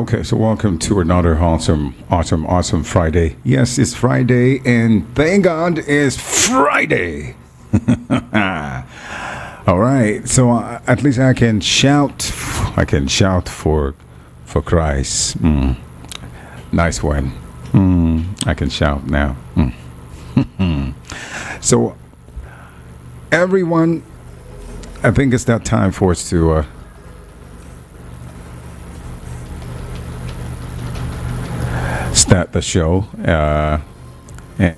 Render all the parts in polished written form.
Okay, so welcome to another awesome Friday. Yes, it's Friday, and thank God it's Friday. All right, so at least I can shout. I can shout for Christ. Nice one. I can shout now. So everyone, I think it's that time for us to. Start the show. And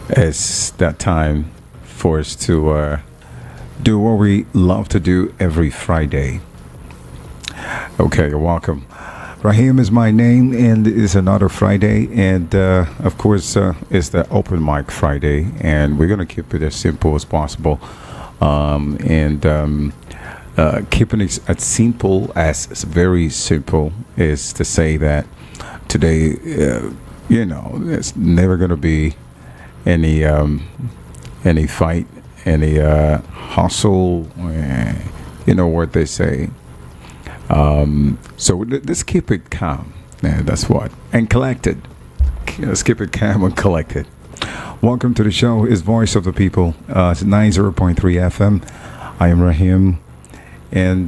it's that time for us to do what we love to do every Friday. Okay, you're welcome. Rahim is my name, and it's another Friday, and of course, it's the open mic Friday, and we're gonna keep it as simple as possible, keeping it as simple as very simple is to say that today, there's never going to be any fight, any hustle. You know what they say. So let's keep it calm. Yeah, that's what, and collected. Let's keep it calm and collected. Welcome to the show. It's Voice of the People. It's 90.3 FM. I am Rahim, and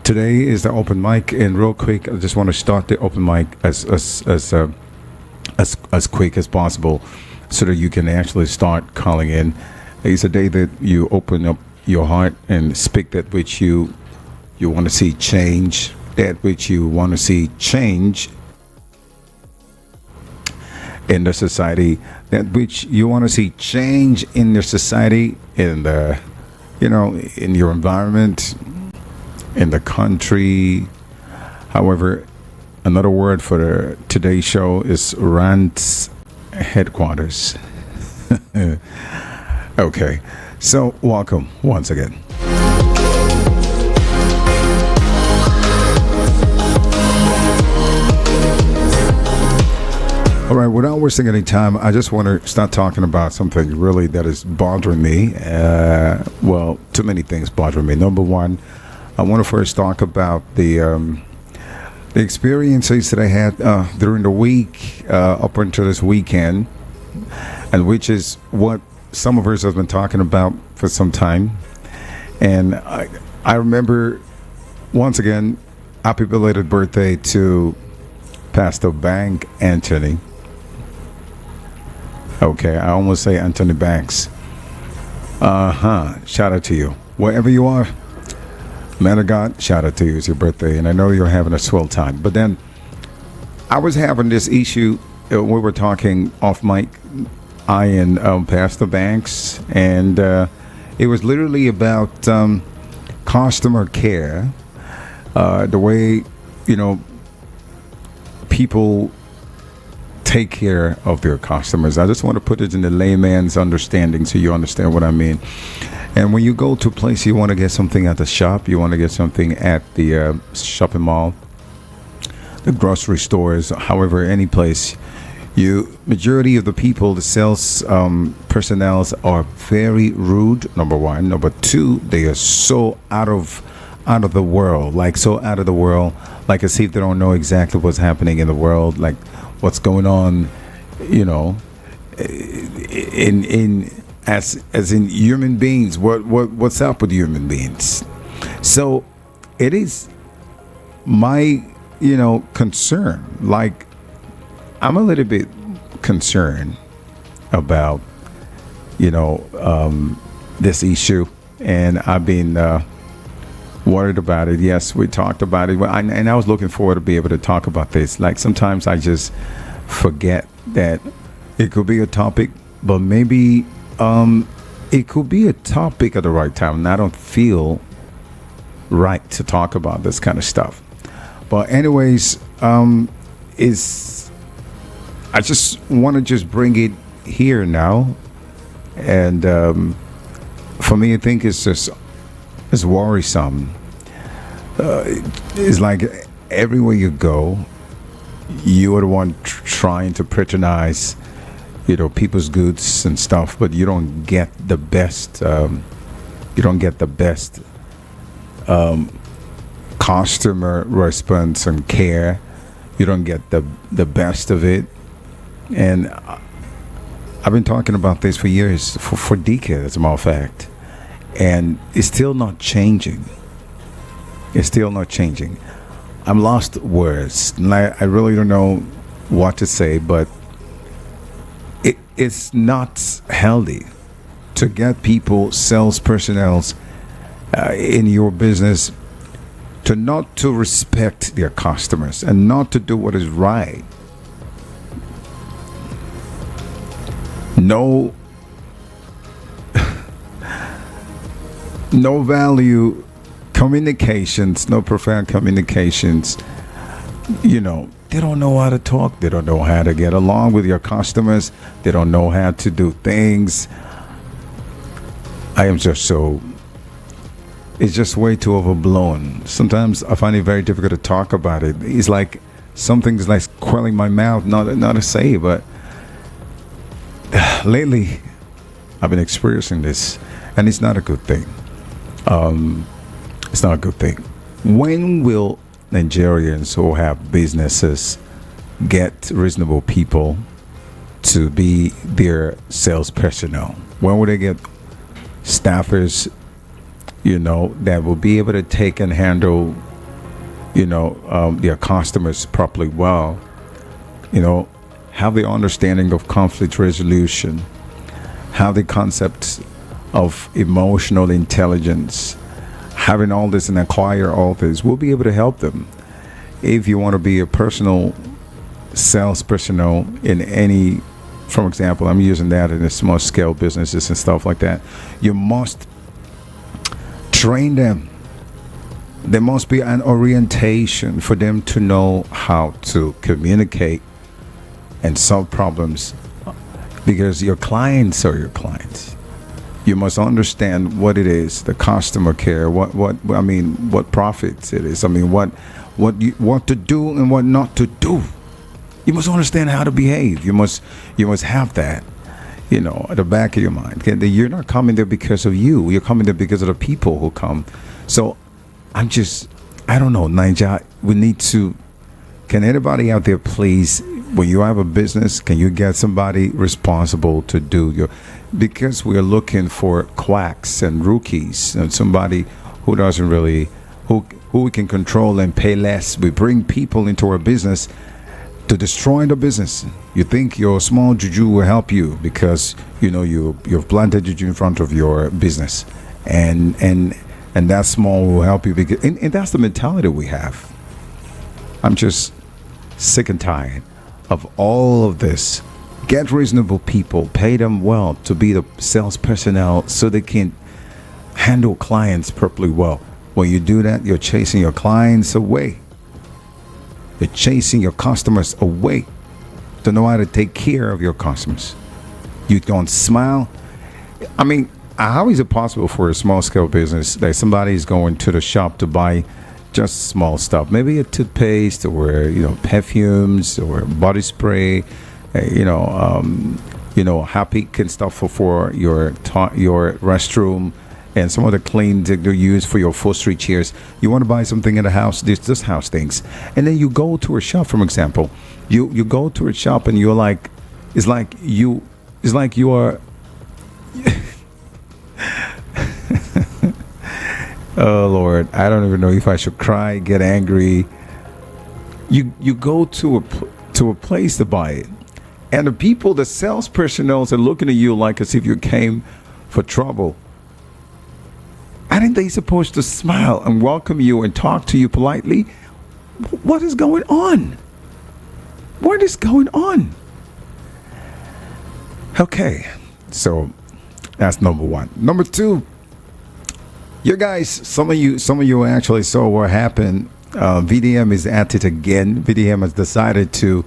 today is the open mic, and real quick, I just want to start the open mic as quick as possible, so that you can actually start calling in. It's a day that you open up your heart and speak that which you want to see change, that which you want to see change in the society, that which you want to see change in the society, in the in your environment, in the country. However, another word for today's show is rants headquarters. Okay, so welcome once again. All right, without wasting any time, I just want to start talking about something really that is bothering me. Well, too many things bothering me. Number one, I want to first talk about the experiences that I had during the week up until this weekend, and which is what some of us have been talking about for some time. And I remember, once again, happy belated birthday to Pastor Bank Anthony. Okay, I almost say Anthony Banks. Shout out to you. Wherever you are, man of God, shout out to you. It's your birthday, and I know you're having a swell time. But then I was having this issue. We were talking off mic, I and Pastor Banks, and it was literally about customer care, the way people take care of their customers. I just want to put it in the layman's understanding so you understand what I mean. And when you go to a place, you want to get something at the shop, you want to get something at the shopping mall, the grocery stores, however, any place, majority of the people, the sales personnel are very rude, number one. Number two, they are so out of the world, like as if they don't know exactly what's happening in the world, like what's going on, as in human beings, what's up with human beings. So it is my concern, like I'm a little bit concerned about this issue, and I've been worried about it. Yes, we talked about it, and I was looking forward to be able to talk about this. Like sometimes I just forget that it could be a topic, but maybe it could be a topic at the right time, and I don't feel right to talk about this kind of stuff. But anyways, I just want to just bring it here now, and for me, I think it's worrisome. It's like everywhere you go, you are the one trying to patronize, people's goods and stuff, but you don't get the best. customer response and care. You don't get the best of it. And I've been talking about this for years, for decades, as a matter of fact. And it's still not changing. It's still not changing. I'm lost words. I really don't know what to say, but it's not healthy to get people, sales personnel in your business, to not to respect their customers and not to do what is right. No no value communications, no profound communications. They don't know how to talk. They don't know how to get along with your customers. They don't know how to do things. I am just so, it's just way too overblown. Sometimes I find it very difficult to talk about it. It's like something's like quelling my mouth, not to say, but lately I've been experiencing this, and it's not a good thing. It's not a good thing. When will Nigerians who have businesses get reasonable people to be their sales personnel? When will they get staffers, that will be able to take and handle, their customers properly well, have the understanding of conflict resolution, have the concepts of emotional intelligence, having all this and acquire all this, we'll be able to help them. If you want to be a personal sales personnel in any, for example, I'm using that in a small scale businesses and stuff like that, you must train them. There must be an orientation for them to know how to communicate and solve problems, because your clients are your clients. You must understand what it is, the customer care, what profits it is. What to do and what not to do. You must understand how to behave. You must have that, at the back of your mind. You're not coming there because of you. You're coming there because of the people who come. So I don't know, Nigeria, we need to, can anybody out there please, when you have a business, can you get somebody responsible to do because we're looking for quacks and rookies and somebody who doesn't really, who we can control and pay less. We bring people into our business to destroy the business. You think your small juju will help you because you've planted juju in front of your business, and that small will help you because and that's the mentality we have. I'm just sick and tired of all of this. Get reasonable people, pay them well to be the sales personnel so they can handle clients properly well. When you do that, you're chasing your clients away. You're chasing your customers away. To know how to take care of your customers. You don't smile. How is it possible for a small scale business that somebody is going to the shop to buy just small stuff, maybe a toothpaste or perfumes or body spray, happy and stuff for your restroom, and some of the clean that they use for your upholstery chairs. You want to buy something in the house, this house things, and then you go to a shop. For example, you go to a shop and you're like, it's like you are. Oh Lord, I don't even know if I should cry, get angry. You go to a place to buy it, and the sales personnel are looking at you like as if you came for trouble. Aren't they supposed to smile and welcome you and talk to you politely? What is going on? What is going on? Okay, so that's number one. Number two. You guys, some of you actually saw what happened. VDM is at it again. VDM has decided to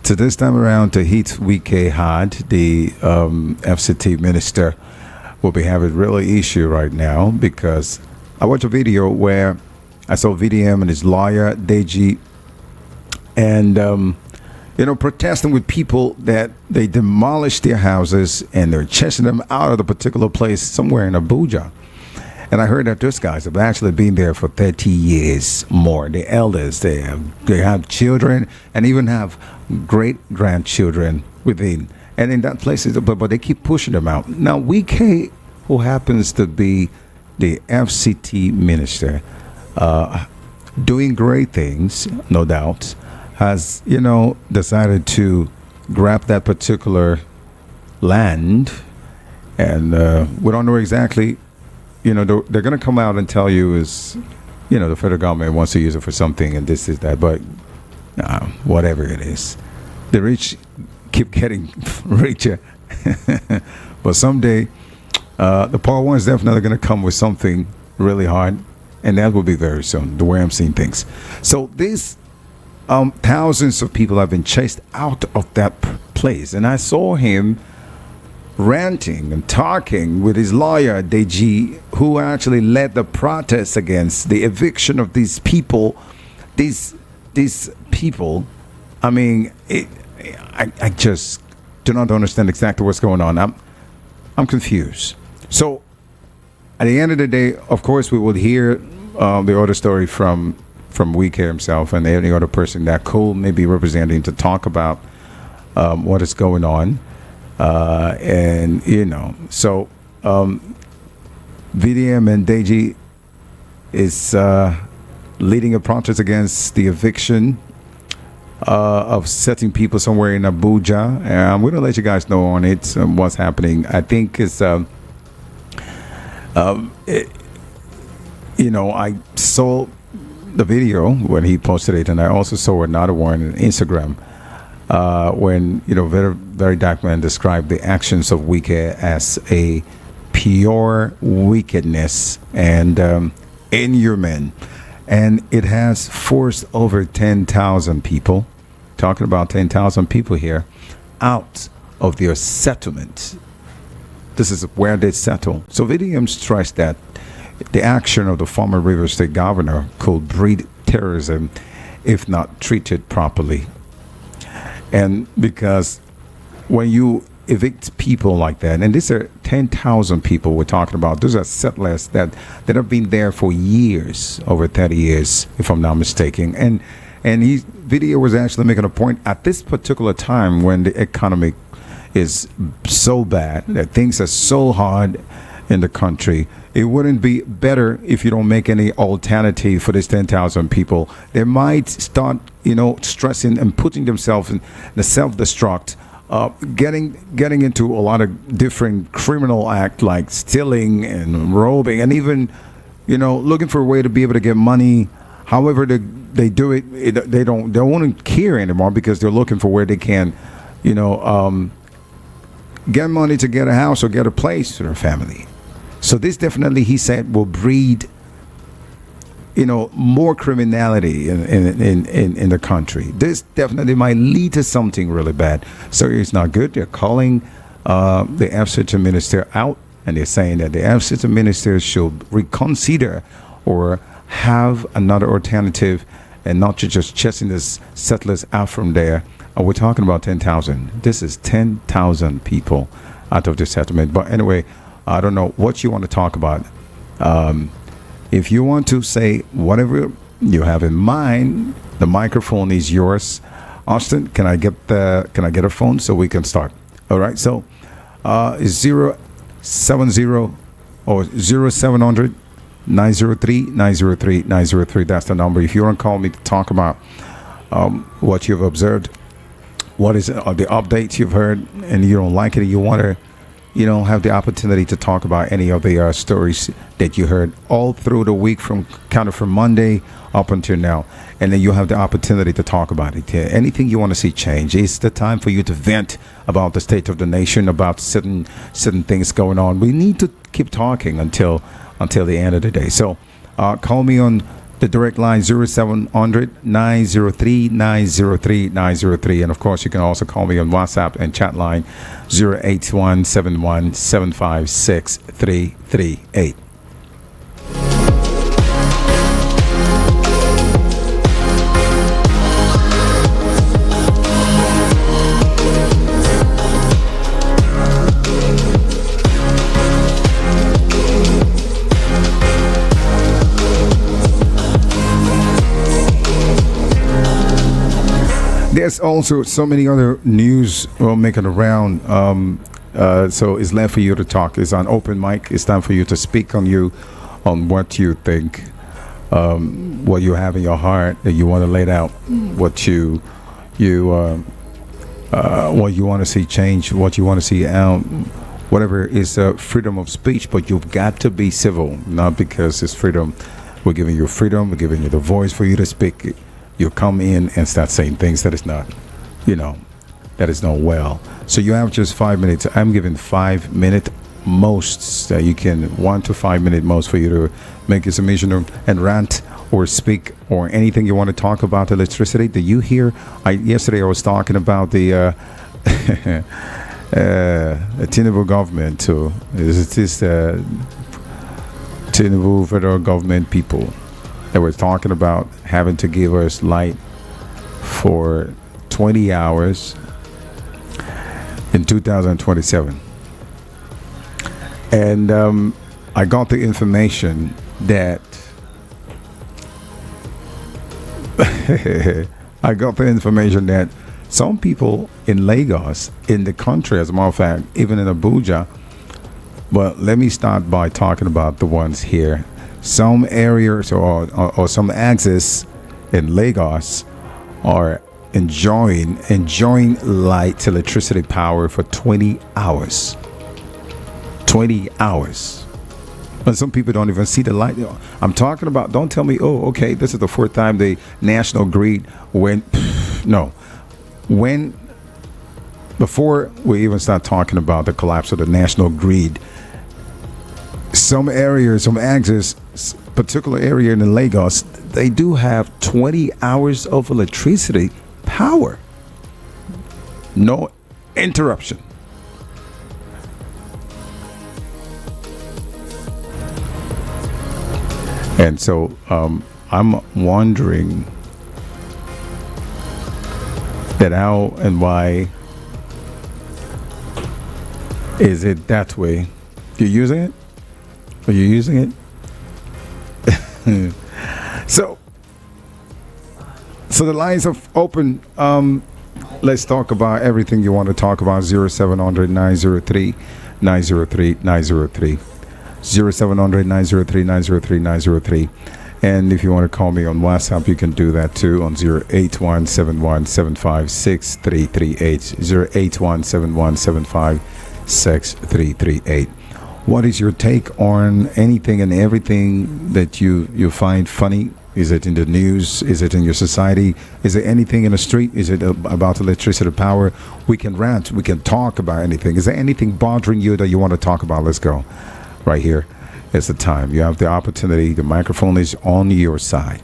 this time around to hit Wike hard. The FCT minister will be having really issue right now because I watched a video where I saw VDM and his lawyer Deji and protesting with people that they demolished their houses and they're chasing them out of the particular place somewhere in Abuja. And I heard that those guys have actually been there for 30 years more. The elders, they have children and even have great grandchildren within. And in that place, but they keep pushing them out. Now, Wike, who happens to be the FCT minister, doing great things, no doubt, has, decided to grab that particular land. And we don't know exactly, they're going to come out and tell you is, the federal government wants to use it for something and this is that. But whatever it is, the rich keep getting richer. But someday, the poor one is definitely going to come with something really hard. And that will be very soon, the way I'm seeing things. So these thousands of people have been chased out of that place. And I saw him ranting and talking with his lawyer, Deji, who actually led the protest against the eviction of these people. These people, I mean, I just do not understand exactly what's going on. I'm confused. So at the end of the day, of course, we will hear the other story from Wike himself and any other person that could maybe representing to talk about what is going on. So VDM and Deji is leading a protest against the eviction of certain people somewhere in Abuja. I'm going to let you guys know on it what's happening. I think it's I saw the video when he posted it, and I also saw another one on Instagram when very very dark man described the actions of Wike as a pure wickedness and inhumane, and it has forced over 10,000 people, talking about 10,000 people here, out of their settlement. This is where they settle. So VDM stressed that the action of the former River State governor could breed terrorism if not treated properly. And because when you evict people like that, and these are 10,000 people we're talking about, those are settlers that have been there for years, over 30 years, if I'm not mistaken. And video was actually making a point at this particular time when the economy is so bad, that things are so hard in the country. It wouldn't be better if you don't make any alternative for these 10,000 people. They might start, stressing and putting themselves in the self-destruct, getting into a lot of different criminal act like stealing and robbing, and even, looking for a way to be able to get money. However they do it, they won't care anymore because they're looking for where they can, get money to get a house or get a place for their family. So this definitely, he said, will breed, more criminality in the country. This definitely might lead to something really bad. So it's not good. They're calling the FCT minister out, and they're saying that the FCT minister should reconsider or have another alternative, and not to just chasing this settlers out from there. We're talking about 10,000. This is 10,000 people out of the settlement. But anyway, I don't know what you want to talk about. If you want to say whatever you have in mind, the microphone is yours. Austin, can I get a phone so we can start? All right. So, 070 or 0700 903 903 903. That's the number. If you want to call me to talk about what you've observed, what is the updates you've heard, and you don't like it, you want to have the opportunity to talk about any of the stories that you heard all through the week from Monday up until now, and then you have the opportunity to talk about it. Anything you want to see change, it's the time for you to vent about the state of the nation, about certain things going on. We need to keep talking until the end of the day. So call me on the direct line 0700 903 903 903, and of course you can also call me on WhatsApp and chat line 08171 756 338. There's also so many other news making around. So it's left for you to talk. It's an open mic. It's time for you to speak on what you think, what you have in your heart that you want to lay out, what you want to see change, what you want to see out, whatever is freedom of speech. But you've got to be civil, not because it's freedom. We're giving you freedom. We're giving you the voice for you to speak. You come in and start saying things that is not, that is not well. So you have just 5 minutes. I'm giving 5 minute most that you can, 1 to 5 minute most for you to make your submission and rant or speak or anything you want to talk about electricity. Do you hear? Yesterday I was talking about the Tinubu government too. This Tinubu federal government people that were talking about having to give us light for 20 hours in 2027. And I got the information that some people in Lagos, in the country, as a matter of fact, even in Abuja, but let me start by talking about the ones here. Some areas or some axes in Lagos are enjoying light electricity power for 20 hours. 20 hours. And some people don't even see the light. I'm talking about, don't tell me, oh, okay, this is the fourth time the national grid went. No. Before we even start talking about the collapse of the national grid, some areas, some axes, particular area in Lagos, they do have 20 hours of electricity power. No interruption. And so I'm wondering that how and why is it that way? You're using it? Are you using it? So the lines are open. Let's talk about everything you want to talk about. 0700 903 903 903. 0700 903 903 903. And if you want to call me on WhatsApp, you can do that too on 08171756338. 08171756338. What is your take on anything and everything that you find funny? Is it in the news? Is it in your society? Is it anything in the street? Is it about electricity power? We can rant. We can talk about anything. Is there anything bothering you that you want to talk about? Let's go. Right here is the time. You have the opportunity. The microphone is on your side.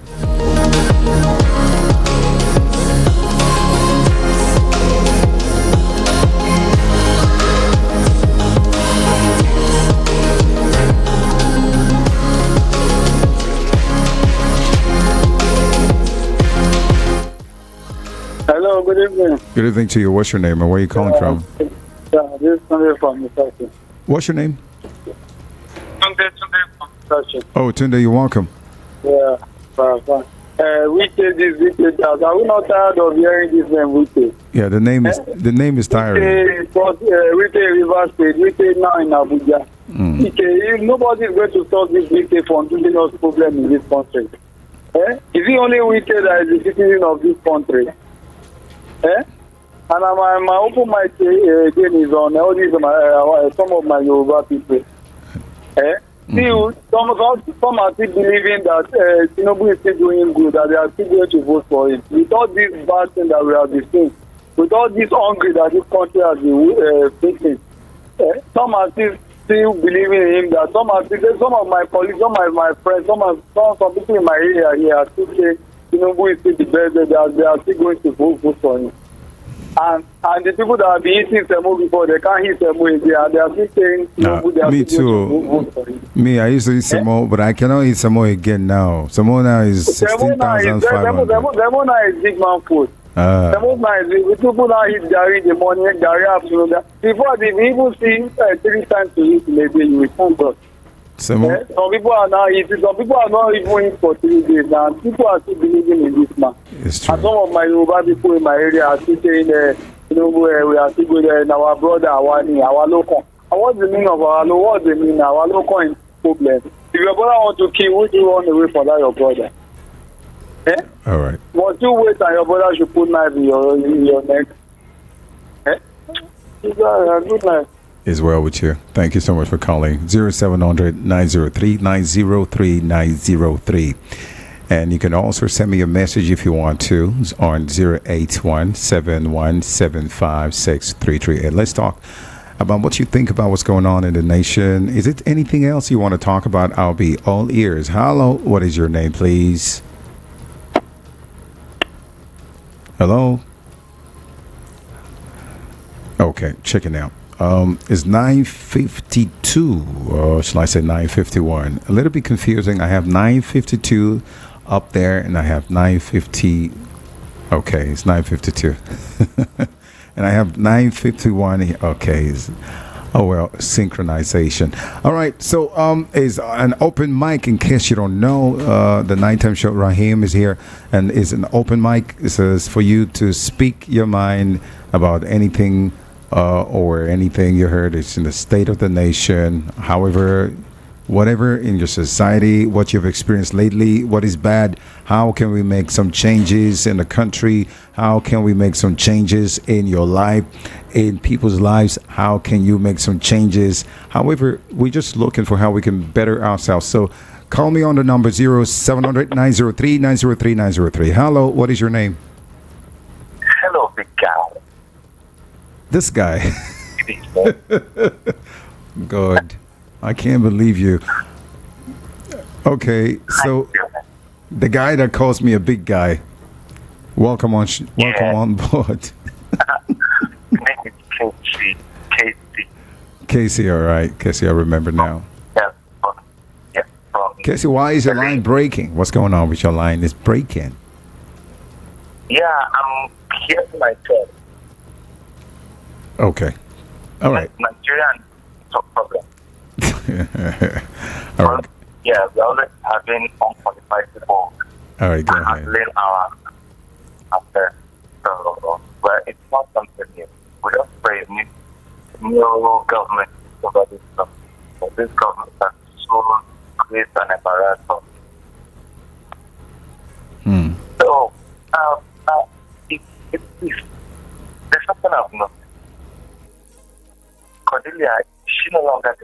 Hello, good evening. Good evening to you. What's your name and where are you calling from? Yeah, this is Tunde from Misaki. What's your name? Tunde from Misaki. Oh, Tunde, you're welcome. Yeah, fine. Wike this, Wike that. Are we not tired of hearing this name, Wike? Yeah, the name is tiring. Wike River State, Wike now in Abuja. Wike, nobody is going to solve this Wike from giving us problem in this country. Is it only Wike that is the citizen of this country? And my open mic again is on all these some of my Yoruba people. Still, some are still believing that Tinubu is still doing good, that they are still going to vote for him. With all this bad thing that we have been seeing, with all this hungry that this country has been facing, some are still believing in him. That some of my colleagues, some of my friends, some people in my area here are still saying Tinubu is still the best, they are still going to vote for him. And the people that have been eating Semo before, they can't eat Semo again, and they are still saying Tinubu, they are me still going to vote for him. Me, I used to eat Semo, but I cannot eat Semo again now. Semo now is 16,500. Semo now is big man food. Semo now is people now eat Gary in the morning, Gary afternoon. Before they even see 3 times to eat in a day, you will thank God. Some Some people are not eating. Some people are not even in for 3 days now. People are still believing in this man. it's And true. some of my Yoruba people in my area are still saying, we are still going there, and our brother, our local. And what's the meaning of our local? What's the meaning? Our local is problem. If your brother want to kill, would you run away from that, your brother? Eh? All right. Must you wait and your brother should put knife in your neck? Eh? Good night. Is well with you. Thank you so much for calling. 0700 903 903 903. And you can also send me a message if you want to on 081 7175 6338. Let's talk about what you think about what's going on in the nation. Is it anything else you want to talk about? I'll be all ears. Hello, what is your name, please? Hello? Okay, checking out. It's 9:52, or shall I say 9:51? A little bit confusing. I have 9:52 up there, and I have 9:50. Okay, it's 9:52, and I have 9:51 here. Okay, oh well, synchronization. All right, so is an open mic. In case you don't know, the nighttime show. Raheem is here, and is an open mic. It says for you to speak your mind about anything. Or anything you heard. It's in the state of the nation. However, whatever in your society, what you've experienced lately, what is bad, how can we make some changes in the country? How can we make some changes in your life, in people's lives? How can you make some changes? However, we're just looking for how we can better ourselves. So call me on the number 0700 903 903 903. Hello, what is your name? Hello, big guy. This guy. Good. I can't believe you. Okay, so the guy that calls me a big guy. Welcome on. Welcome on board. Name is Casey. Casey, all right. Casey, I remember now. Yes, from Casey, why is your line breaking? What's going on with your line? It's breaking. Yeah, I'm here to my turn. Okay. All right. Nigerian top problem. All right. Yeah, we're always having unqualified people All right, go ahead. handling our affairs. So, but it's not something new. We just pray new government over this stuff. So this government has so created an embarrassment. So, there's something I've noticed. Cordelia, she no longer.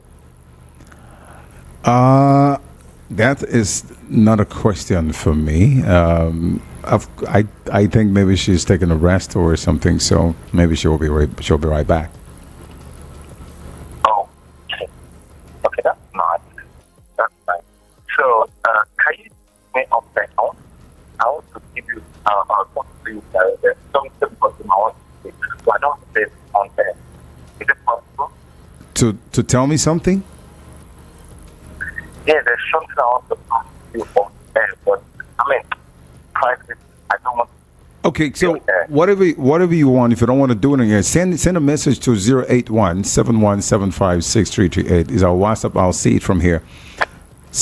That is not a question for me. I think maybe she's taking a rest or something, so maybe she'll be right back. Oh, okay, that's nice. That's nice. So, can you make up that on? I want to give you talk to you. There's something for you I want to say. So I don't say it on there. Is it possible? To tell me something? Yeah, there's something I want to ask you on there, but I mean, private. I don't want. Okay, so whatever you want. If you don't want to do it again, send a message to 081 7175 6338. Is our WhatsApp. I'll see it from here.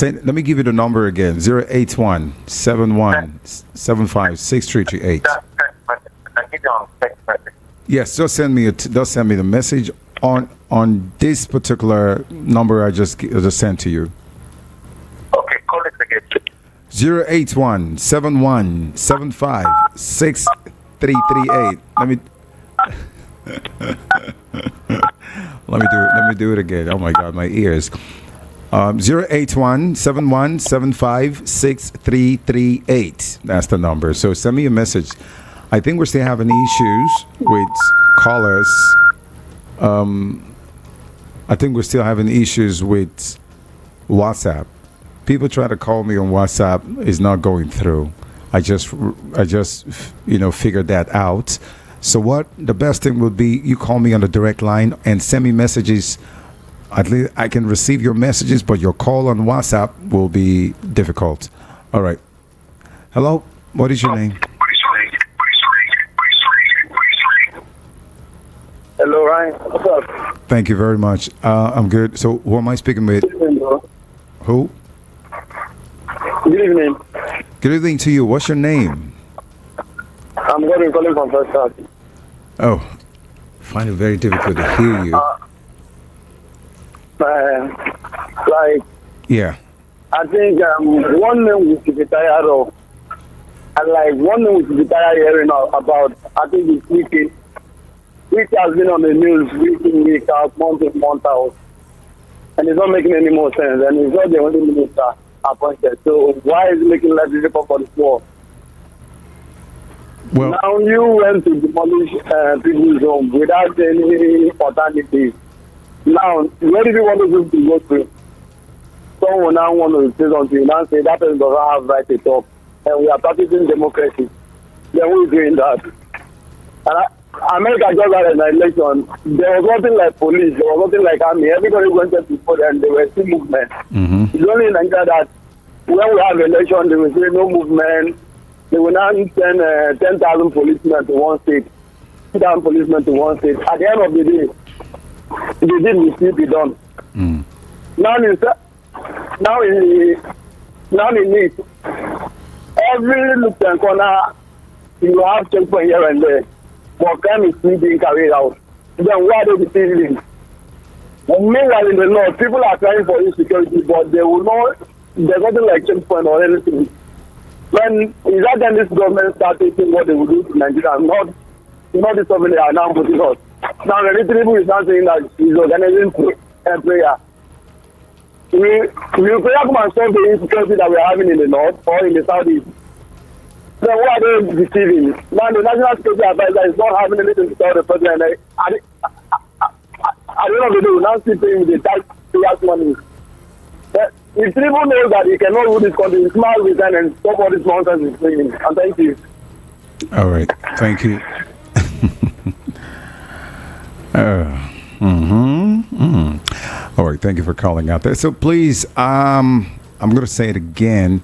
Let me give you the number again. 081 7175 6338. I give you on text message. Yes, just send me the message on this particular number I just sent to you. Okay, call it again. 081 7175 6338. Let me do it again. Oh my God, my ears. 081 7175 6338. That's the number. So send me a message. I think we're still having issues with callers. I think we're still having issues with WhatsApp. People try to call me on WhatsApp. It's not going through. I just figured that out. So what the best thing would be, you call me on the direct line and send me messages. At least I can receive your messages, but your call on WhatsApp will be difficult. All right. Hello. What is your name? Hello, Ryan. What's up? Thank you very much. I'm good. So who am I speaking with? Who? Good evening. Good evening to you. What's your name? I'm Gordon calling from First Class. Oh, find it very difficult to hear you. Like, Yeah. I think one thing we should be tired of, and like one thing we should be tired hearing about, I think is Wike. Wike has been on the news week out, month in, month out, and it's not making any more sense, and he's not the only minister appointed. So why is it making life difficult for the poor? Well, Now you went to demolish people's home without any alternative. Now, where did you want to go to? Someone now want to say something, you now say that person doesn't have right to talk, and we are practicing democracy. Then who is doing that? And America just had an election. There was nothing like police, there was nothing like army. Everybody went to vote and there were still movement. It's only in Nigeria that when we have election, they will say no movement. They will now send 10,000 policemen to one state, 2,000 policemen to one state. At the end of the day, they didn't still be done. Now in it, every look and corner, you have checkpoint here and there, but crime is still being carried out. Then why are they deceiving? Meanwhile, in the north, people are crying for insecurity, but they will not. There's nothing like checkpoint or anything. When is that then this government start taking what they will do to Nigeria? Not this government they are now putting us. Now the people is not saying that he's organizing prayer. Will prayer come and solve the insecurity that we are having in the north or in the southeast? Then what are they deceiving? Now the national security advisor is not having anything to tell the president. At the end of the day, we now see paying the tax money. If people know that he cannot rule this country, it's smart resign and stop all this nonsense he's saying. And thank you. All right. Thank you. All right. Thank you for calling out there. So please, I'm going to say it again.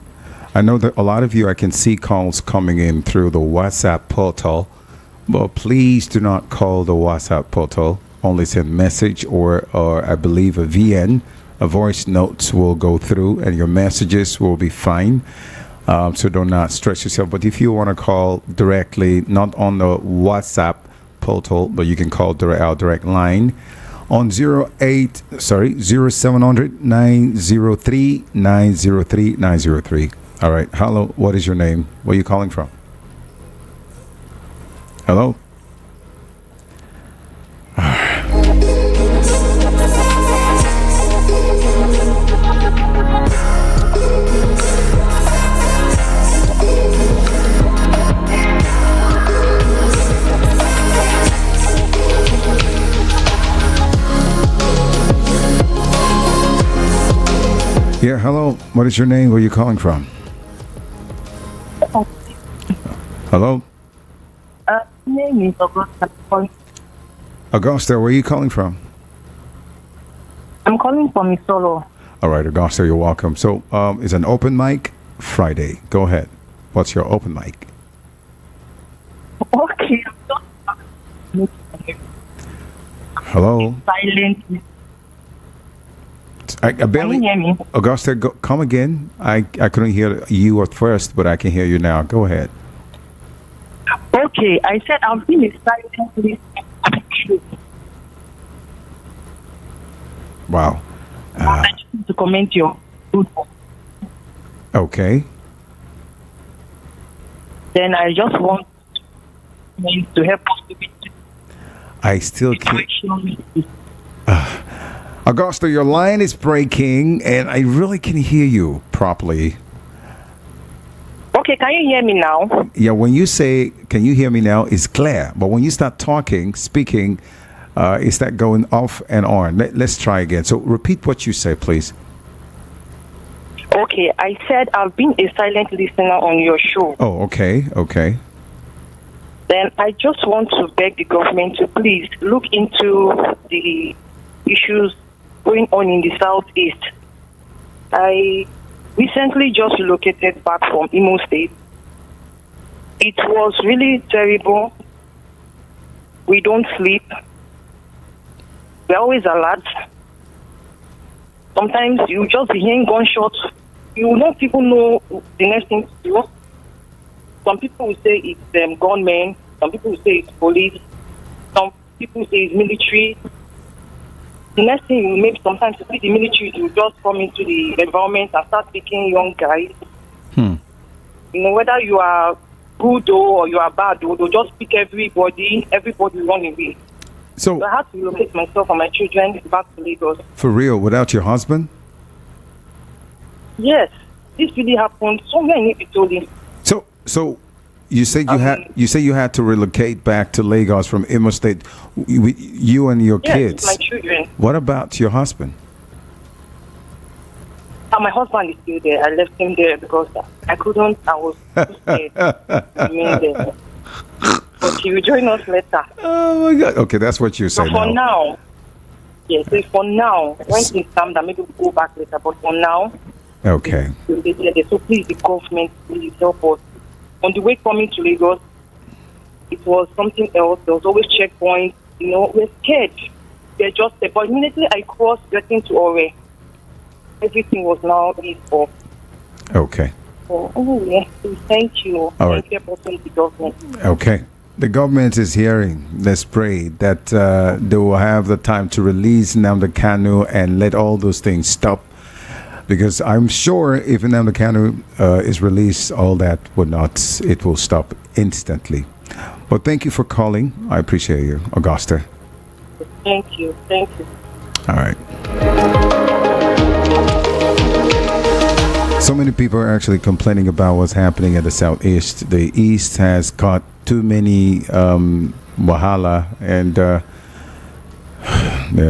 I know that a lot of you, I can see calls coming in through the WhatsApp portal, but please do not call the WhatsApp portal. Only send message or I believe a VN. A voice notes will go through and your messages will be fine. So do not stress yourself. But if you want to call directly, not on the WhatsApp portal, but you can call our direct line on 0700 903 903 903. All right. Hello. What is your name? Where are you calling from? Hello. Yeah, hello. What is your name? Where are you calling from? Hello? Name is Augusta. Augusta, where are you calling from? I'm calling from Isolo. All right, Augusta, you're welcome. So, it's an open mic Friday. Go ahead. What's your open mic? Okay. Hello? Silent. I barely. Can you hear me? Augusta, come again. I couldn't hear you at first, but I can hear you now. Go ahead. Okay, I said I've been silent listening. Wow. I just need to comment your good work. Okay. Then I just want to help us to be I still can't. Augusta, your line is breaking, and I really can hear you properly. Okay, can you hear me now? Yeah, when you say, can you hear me now, it's clear. But when you start speaking, it's that going off and on. Let's try again. So repeat what you say, please. Okay, I said I've been a silent listener on your show. Oh, okay. Then I just want to beg the government to please look into the issues going on in the southeast. I recently just relocated back from Imo State. It was really terrible. We don't sleep. We're always alert. Sometimes you just be hearing gunshots. You will not even know the next thing to do. Some people will say it's gunmen. Some people will say it's police. Some people say it's military. The next thing you maybe sometimes you see the military will just come into the environment and start picking young guys. You know, whether you are good or you are bad, they'll just pick everybody run away. So I had to relocate myself and my children back to Lagos. For real, without your husband? Yes, this really happened. Somewhere in Italy. So you said you had to relocate back to Lagos from Imo State. You and your kids. Yes, my children. What about your husband? My husband is still there. I left him there because I couldn't. I was too scared to remain there. But he will join us later. Oh my God! Okay, that's what you're saying. So for now, yes. So for now, when things come down, maybe we'll go back later. But for now, okay. So please, the government, please help us. On the way coming to Lagos, it was something else. There was always checkpoints. You know, we're scared. They're just there. But immediately I crossed getting to Ore, everything was now eased off. Okay. Oh, yeah. Thank you. All right. Thank you for the government. Okay. The government is hearing. Let's pray that they will have the time to release Nnamdi Kanu and let all those things stop. Because I'm sure if Nnamdi Kanu is released, all that would not, it will stop instantly. But thank you for calling. I appreciate you, Augusta. Thank you. Thank you. All right. So many people are actually complaining about what's happening in the Southeast. The East has caught too many wahala, and there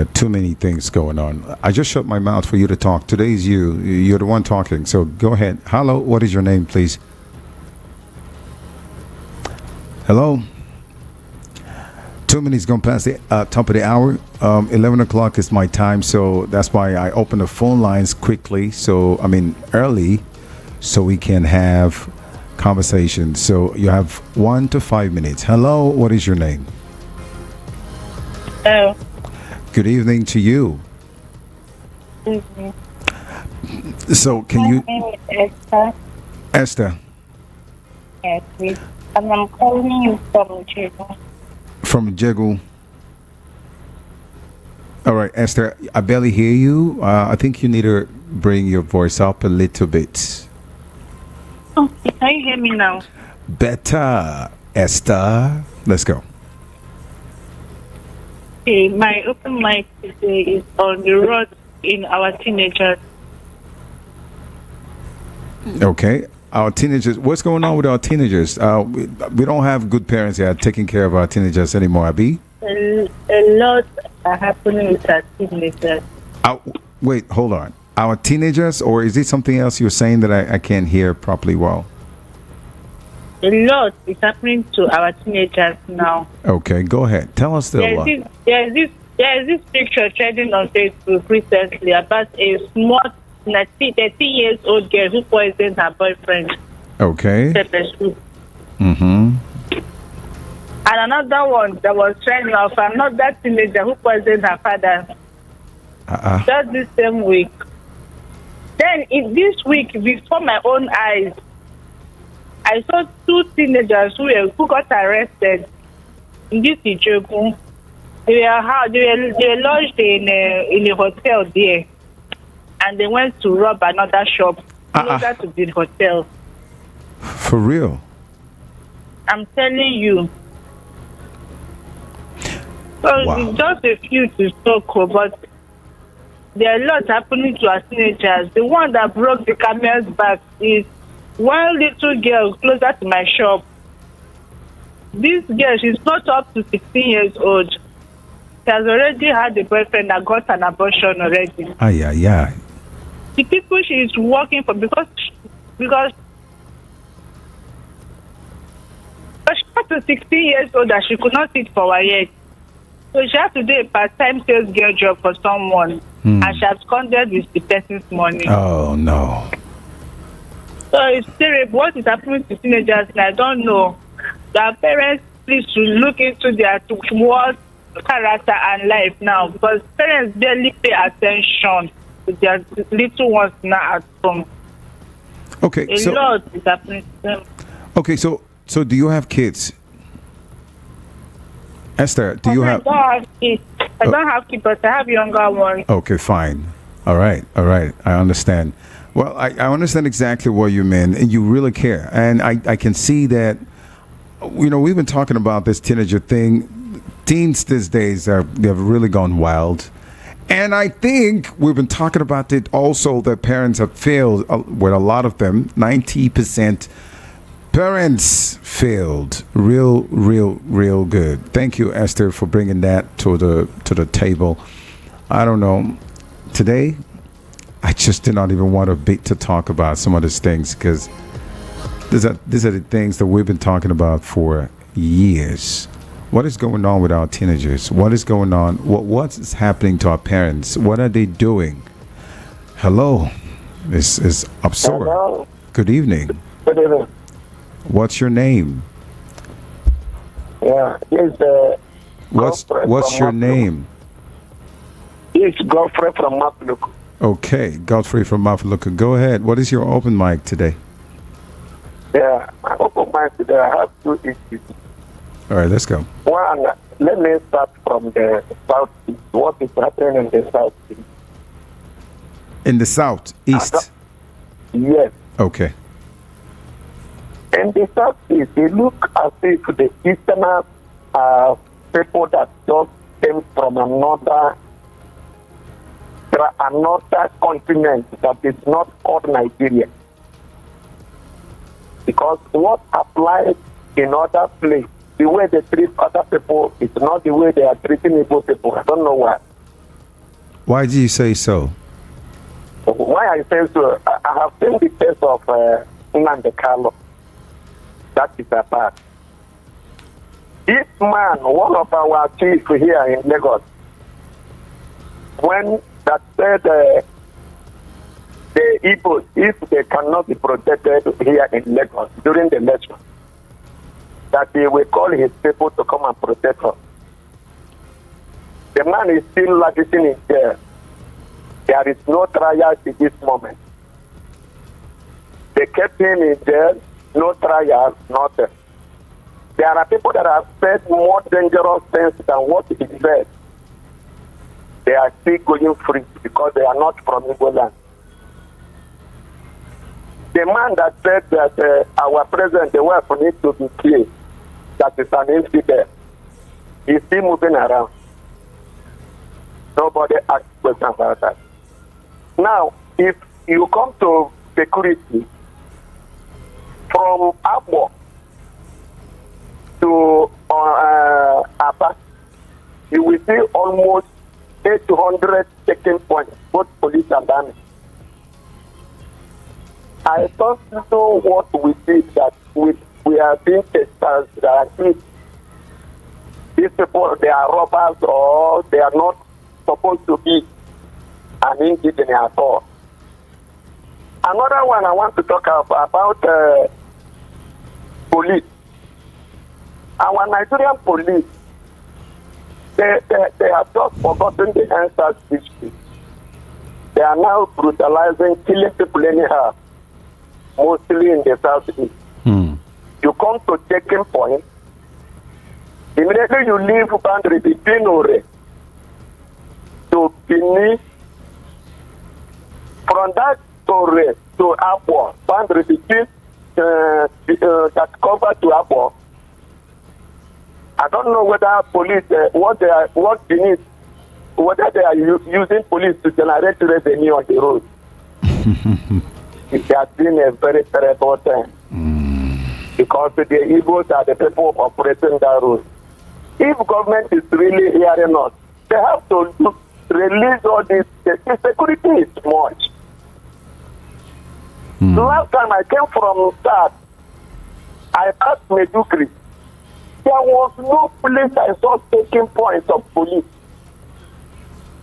are too many things going on. I just shut my mouth for you to talk. Today's you. You're the one talking. So go ahead. Hello. What is your name, please? Hello. 2 minutes gone past the top of the hour. 11 o'clock is my time, so that's why I open the phone lines quickly. Early, so we can have conversations. So you have 1 to 5 minutes. Hello, what is your name? Hello. Good evening to you. So can you? My name is Esther. Esther. Yes, please. And I'm calling you from Jego. From Jego. All right, Esther, I barely hear you. I think you need to bring your voice up a little bit. Oh, can you hear me now? Better, Esther. Let's go. Okay, my open mic today is on the road in our teenagers. Okay. Our teenagers, what's going on with our teenagers? We don't have good parents here taking care of our teenagers anymore, Abby. A lot are happening with our teenagers. Wait, hold on. Our teenagers, or is it something else you're saying that I can't hear properly well? A lot is happening to our teenagers now. Okay, go ahead. Tell us the lot. There is this picture trending on Facebook recently about a small 13 years old girl who poisoned her boyfriend. Okay. And another one that was trending of another teenager who poisoned her father. Just this same week. Then in this week, before my own eyes, I saw 2 teenagers who got arrested in this Ijebu. They were lodged in a hotel there. And they went to rob another shop closer to the hotel. For real? I'm telling you. So Wow. it's just a few to talk about. There are a lot happening to our teenagers. The one that broke the camel's back is one little girl closer to my shop. This girl, she's not up to 16 years old. She has already had a boyfriend that got an abortion already. Yeah. The people she is working for, because she got to 16 years old that she could not sit for her yet. So she had to do a part-time sales girl job for someone, and she absconded with the person's money. Oh, no. So it's terrible. What is happening to teenagers? I don't know. Their parents, please, should look into their towards character and life now, because parents barely pay attention their little ones now at home. Okay, A lot is happening to them. Okay, so do you have kids? Esther, do you have? I don't have kids. I don't have kids, but I have younger ones. Okay, fine. All right. I understand. Well, I understand exactly what you mean, and you really care. And I can see that, we've been talking about this teenager thing. Teens these days, they've really gone wild. And I think we've been talking about it also that parents have failed with a lot of them. 90% parents failed real good. Thank you, Esther, for bringing that to the table. I don't know. Today, I just did not even want to talk about some of these things because these are the things that we've been talking about for years. What is going on with our teenagers? What is going on? What's happening to our parents? What are they doing? Hello, this is absurd. Hello. Good evening. Good evening. What's your name? Yeah, What's your name? It's Godfrey from Mapluku. Okay, Godfrey from Mafuluka. Go ahead. What is your open mic today? Yeah, my open mic today, I have two issues. All right, let's go. One, let me start from the south. What is happening in the south? In the south, east. Yes. Okay. In the southeast, they look as if the easterners are people that just came from another continent that is not called Nigeria. Because what applies in other places, the way they treat other people is not the way they are treating Igbo people. I don't know why. Why do you say so? Why I say so, I have seen the case of Nnamdi Kanu. That is a bad. This man, one of our chiefs here in Lagos, when that said the Igbos, if they cannot be protected here in Lagos during the election, that he will call his people to come and protect us. The man is still languishing in jail. There is no trial at this moment. They kept him in jail, no trial, nothing. There are people that have said more dangerous things than what he said. They are still going free because they are not from Igbo land. The man that said that our president, the wife needs to be killed, that is an infidel, is still moving around. Nobody asks questions about that. Now, if you come to security, from Abo to Aba, you will see almost 800 checking points, both police and army. I don't know what we did that we are being testers that these people, they are robbers or they are not supposed to be an indigenous at all. Another one I want to talk about police. Our Nigerian police, they have just forgotten the answers history. They are now brutalizing, killing people anyhow, mostly in the southeast. You come to checking point, immediately you leave boundary between Ore to Bini. From that Ore to Abo, boundary between that cover to Abo. I don't know whether police, what beneath, whether they are using police to generate revenue on the road. It has been a very terrible thing. Because the Igbos are the people operating that road. If government is really hearing us, they have to release all this. The security is much. Last time I came from Start, I passed Medugri. There was no place I saw taking points of police.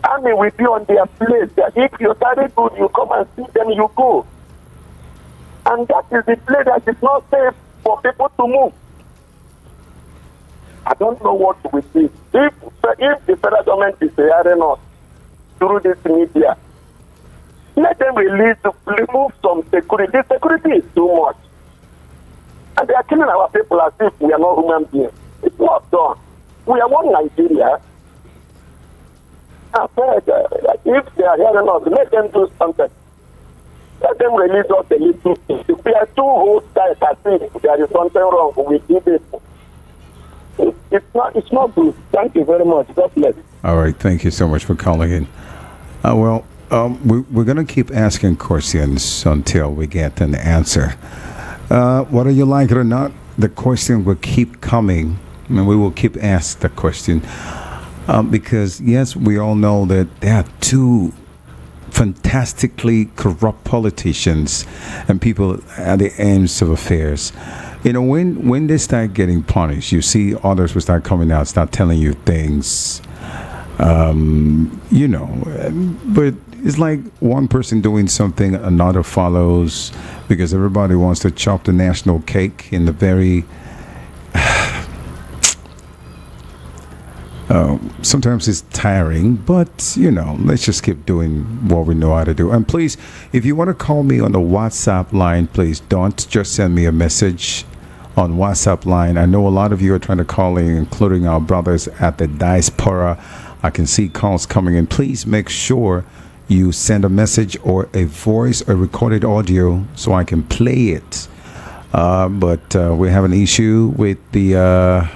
Army will be on their place. That if you carry good, you come and see them, you go. And that is the place that is not safe for people to move. I don't know what we do. If the federal government is hearing us through this media, Let them release, remove some security. The security is too much. And they are killing our people as if we are not human beings. It's not done. We are one Nigeria. I said, if they are hearing us, let them do something. Let them release us a little. If we are too hostile, I think there is something wrong with it. It's not good. Thank you very much. God bless. All right. Thank you so much for calling in. We're going to keep asking questions until we get an answer. Whether you like it or not, the question will keep coming, and we will keep asking the question. Because, yes, we all know that there are two fantastically corrupt politicians and people at the ends of affairs. You know, when they start getting punished, you see others will start coming out, start telling you things, you know, but it's like one person doing something, another follows, because everybody wants to chop the national cake in the very... sometimes it's tiring, but, you know, let's just keep doing what we know how to do. And please, if you want to call me on the WhatsApp line, please don't just send me a message on WhatsApp line. I know a lot of you are trying to call in, including our brothers at the diaspora. I can see calls coming in. Please make sure you send a message or a voice or recorded audio so I can play it. But we have an issue with the...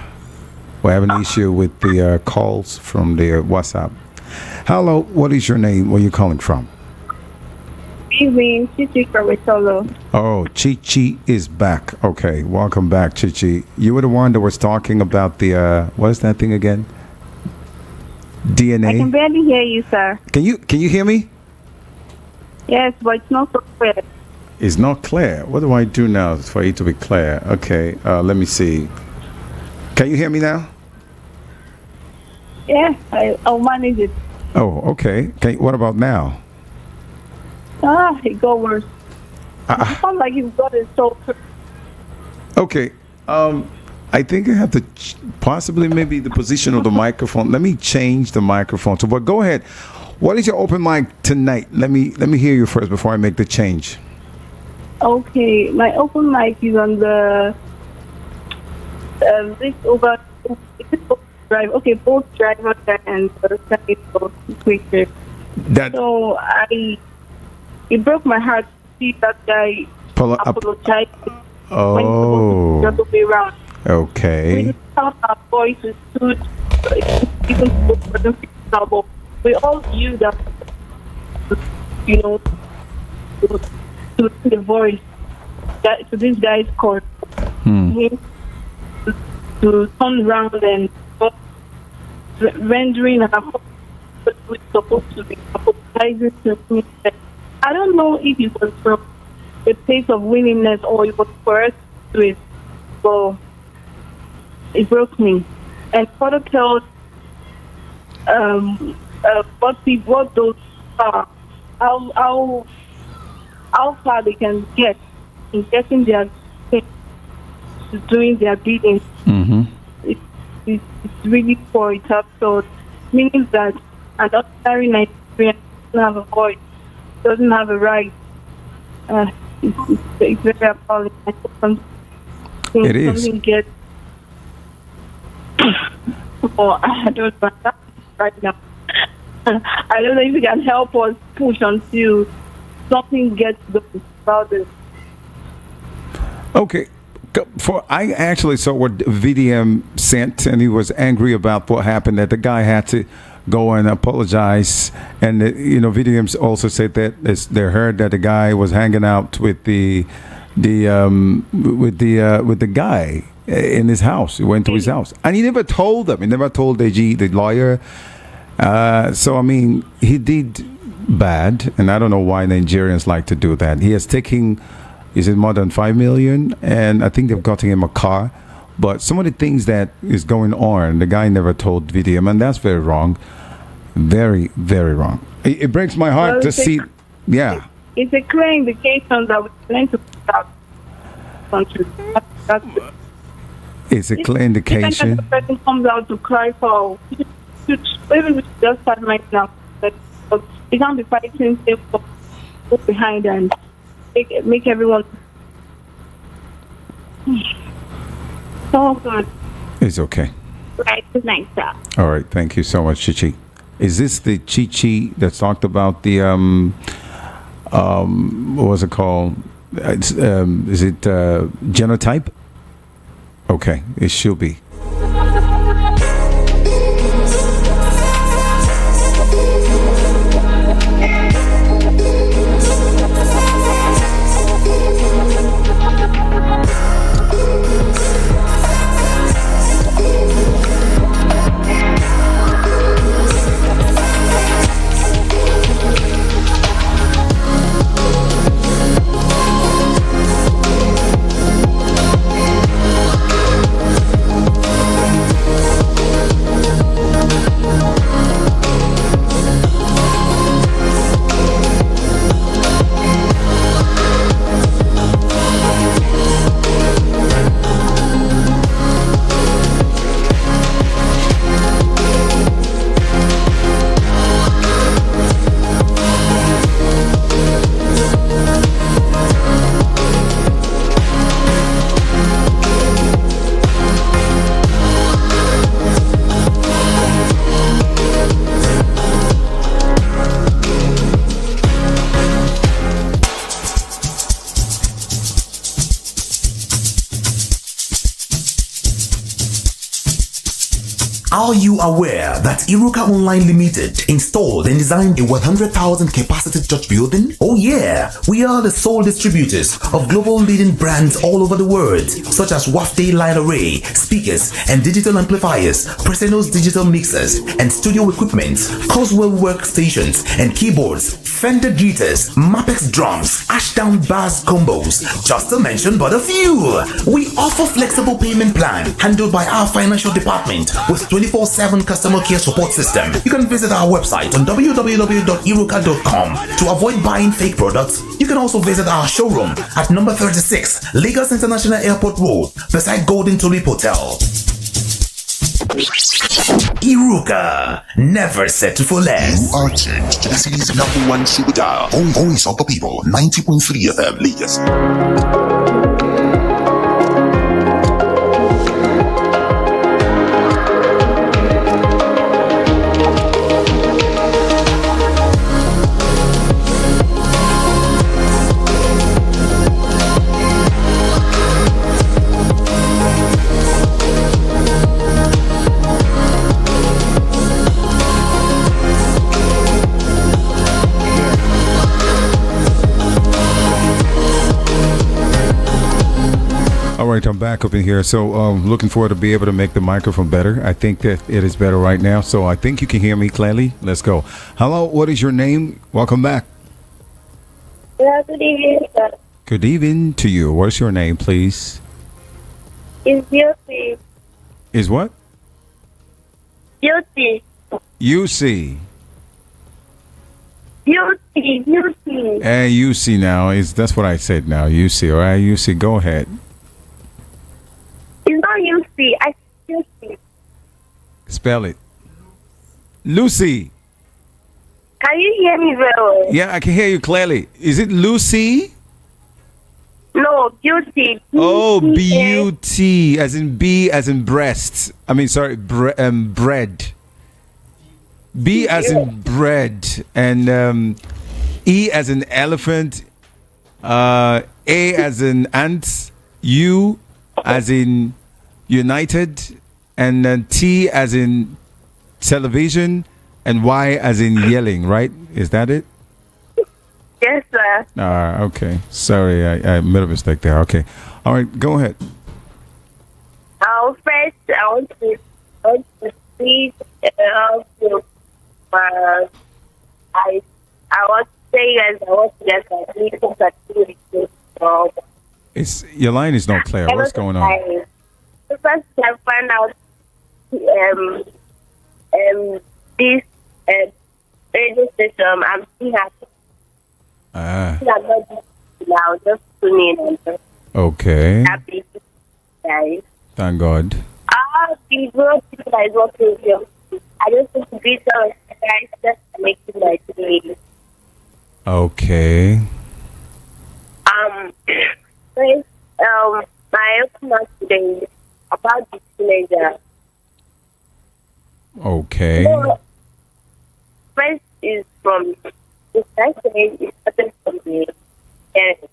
calls from the WhatsApp. Hello, what is your name? Where are you calling from? Evening, Chichi from Solo. Oh, Chichi is back. Okay, welcome back, Chichi. You were the one that was talking about the what is that thing again? DNA. I can barely hear you, sir. Can you hear me? Yes, but it's not so clear. It's not clear. What do I do now for it to be clear? Okay, let me see. Can you hear me now? Yeah, I'll manage it. Oh, okay. What about now? It got worse. It sounds like you've got it so. Okay. I think I have to possibly maybe the position of the microphone. Let me change the microphone. So, but go ahead. What is your open mic tonight? Let me hear you first before I make the change. Okay, my open mic is on the this over drive. Okay, both driver and quick trip. So it broke my heart to see that guy apologize when he was the other way around. Okay. We found our voices stood, even though we all knew that, you know, to the voice that to this guy's court. To turn around and rendering her what we're supposed to be apologizing to me. I don't know if it was from a place of willingness or it was for us to do it, but it broke me. And further tells what those are, how far they can get in getting their doing their bidding. Mm-hmm. It's really poor. It's absurd. Meaning that an ordinary Nigerian doesn't have a voice, doesn't have a right. It's very appalling. It is. Gets, I don't know right now. I don't know if you can help us push until something gets done about this. Okay. I actually saw what VDM sent, and he was angry about what happened, that the guy had to go and apologize. And VDM also said that they heard that the guy was hanging out with the guy in his house. He went to his house, and he never told them. He never told AG, the lawyer. So I mean, he did bad, and I don't know why Nigerians like to do that. He has taken. Is it more than 5 million? And I think they've gotten him a car. But some of the things that is going on, the guy never told VDM, and that's very wrong. Very, very wrong. It breaks my heart to see. Yeah. It's a clear indication that we're trying to put out country. It's a clear indication. Even if the person comes out to cry for, maybe we should just start right now. But we can't be fighting for go behind and make everyone. So good. It's okay. Right, good night, sir. All right, thank you so much, Chichi. Is this the Chichi that's talked about the what was it called? Is it genotype? Okay, it should be. Are you aware that Iruka Online Limited installed and designed a 100,000 capacity church building? Oh yeah, we are the sole distributors of global leading brands all over the world, such as Wafday Line Array, speakers and digital amplifiers, Preseno's digital mixers and studio equipment, Coswell workstations and keyboards, Fender guitars, Mapex drums, Ashdown bass combos, just to mention but a few. We offer flexible payment plan handled by our financial department with 24/7 customer care support system. You can visit our website on www.iruka.com to avoid buying fake products. You can also visit our showroom at number 36 Lagos International Airport Road beside Golden Tulip Hotel. Iruka, never settle for less. You are tuned to the city's #1 super dial. Voice of the people, 90.3 FM Lagos. All right, I'm back up in here. So looking forward to be able to make the microphone better. I think that it is better right now. So I think you can hear me clearly. Let's go. Hello, what is your name? Welcome back. Yeah, good evening, sir. Good evening to you. What's your name, please? It's beauty. Is what? Beauty. UC. Beauty. Beauty. Hey, UC now. That's what I said now. UC. All right, UC. Go ahead. It's not UC. I UC. Spell it. Lucy. Can you hear me very well? Yeah, I can hear you clearly. Is it Lucy? No, beauty. Oh, beauty, as in B, as in breast. I mean, sorry, bread. B as in bread, and E as in elephant. A as in ant. U as in united, and then T as in television, and Y as in yelling. Right? Is that it? Yes, sir. Okay. Sorry, I made a mistake there. Okay. All right, go ahead. First, I want to speak to I want to say, guys, I want to get my people that It's your line is not clear. What's going on? The first I find out this radio station, I'm still happy. Now, just tuning in. Okay. Happy, guys. Thank God. The girl that is working here. I just want to greet all guys just to make it my day. Okay. First, my remark today is about the teenager. Okay. So, first is from the first day is started from the parents.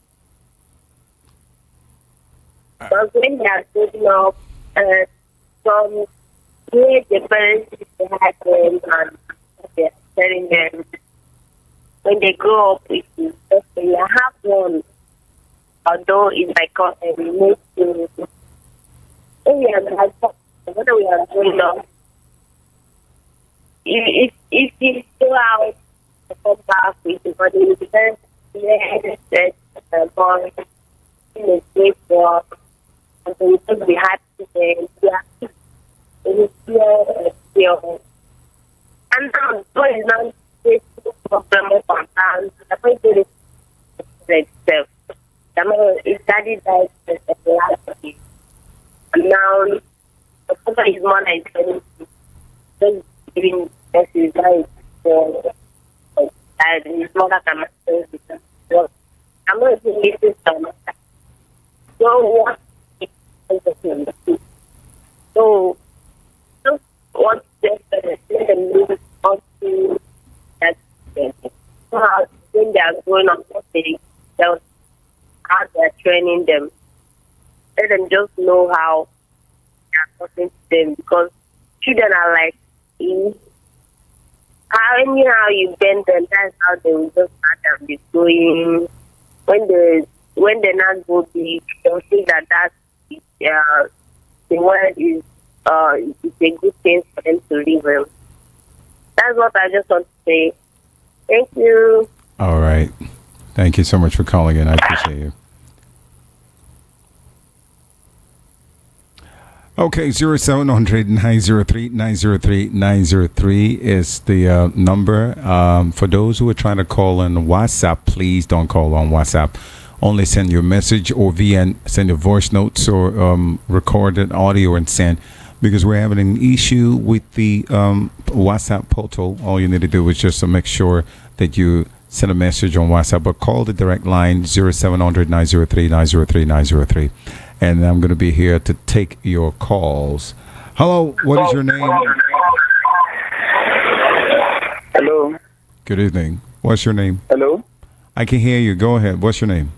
Because when they are growing up, from where the parents had them and they are telling them, when they grow up, it is just they have one. Although in my country, we need to, when we are growing up, if you go out and come back with the body, it depends on boy in a great work, and so we should be happy and and now boy is not facing problem of sometimes. The point is itself. It studied that the last year. And now the person is more like just giving messages like and his mother can understand. So I'm not even listening to my mother. So what so just want to let them move on to that thing. So when they are growing up, they tell how they are training them. Let them just know how they are talking to them, because children are like how anyhow you bend them, that's how they will just start and be going. When they not go big, they'll think that the word is it's a good thing for them to leave them. That's what I just want to say. Thank you. All right. Thank you so much for calling in. I appreciate you. Okay, 0700-903-903-903 is the number. For those who are trying to call on WhatsApp, please don't call on WhatsApp. Only send your message or send your voice notes or recorded audio and send, because we're having an issue with the WhatsApp portal. All you need to do is just to make sure that you send a message on WhatsApp, but call the direct line 0700-903-903-903. And I'm going to be here to take your calls. Hello, what is your name? Hello. Good evening. What's your name? Hello. I can hear you. Go ahead. What's your name?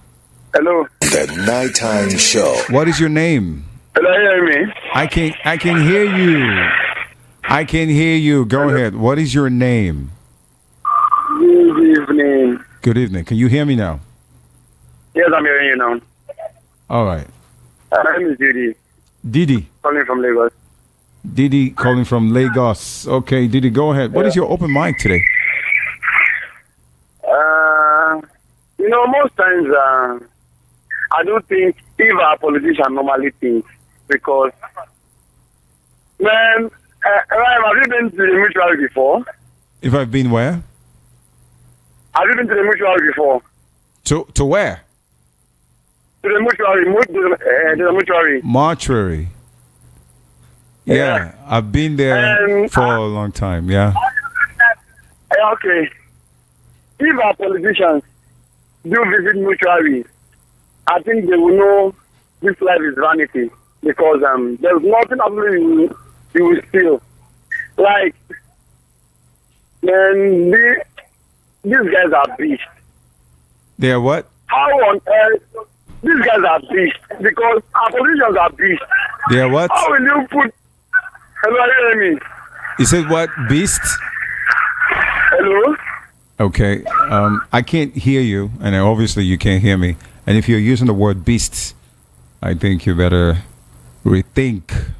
Hello. The Nighttime Show. What is your name? Hello, hear me? I can hear you. I can hear you. Go ahead. What is your name? Good evening. Good evening. Can you hear me now? Yes, I'm hearing you now. All right. My name is Didi. Didi. Calling from Lagos. Didi calling from Lagos. Okay, Didi, go ahead. What is your open mic today? Most times I do think if our politicians normally think, because, man, Ryan, have you been to the mutual before? If I've been where? Have you been to the mutual before? To where? To the mortuary. Mortuary. Yeah, I've been there for a long time. Yeah. Okay. If our politicians do visit mortuary, I think they will know this life is vanity, because there's nothing absolutely you will steal. Like, man, these guys are beasts. They are what? How on earth? These guys are beasts, because our politicians are beasts. They are what? How will you put... Hello, hear me? You said what? Beast? Hello? Okay. I can't hear you, and obviously you can't hear me. And if you're using the word beasts, I think you better rethink.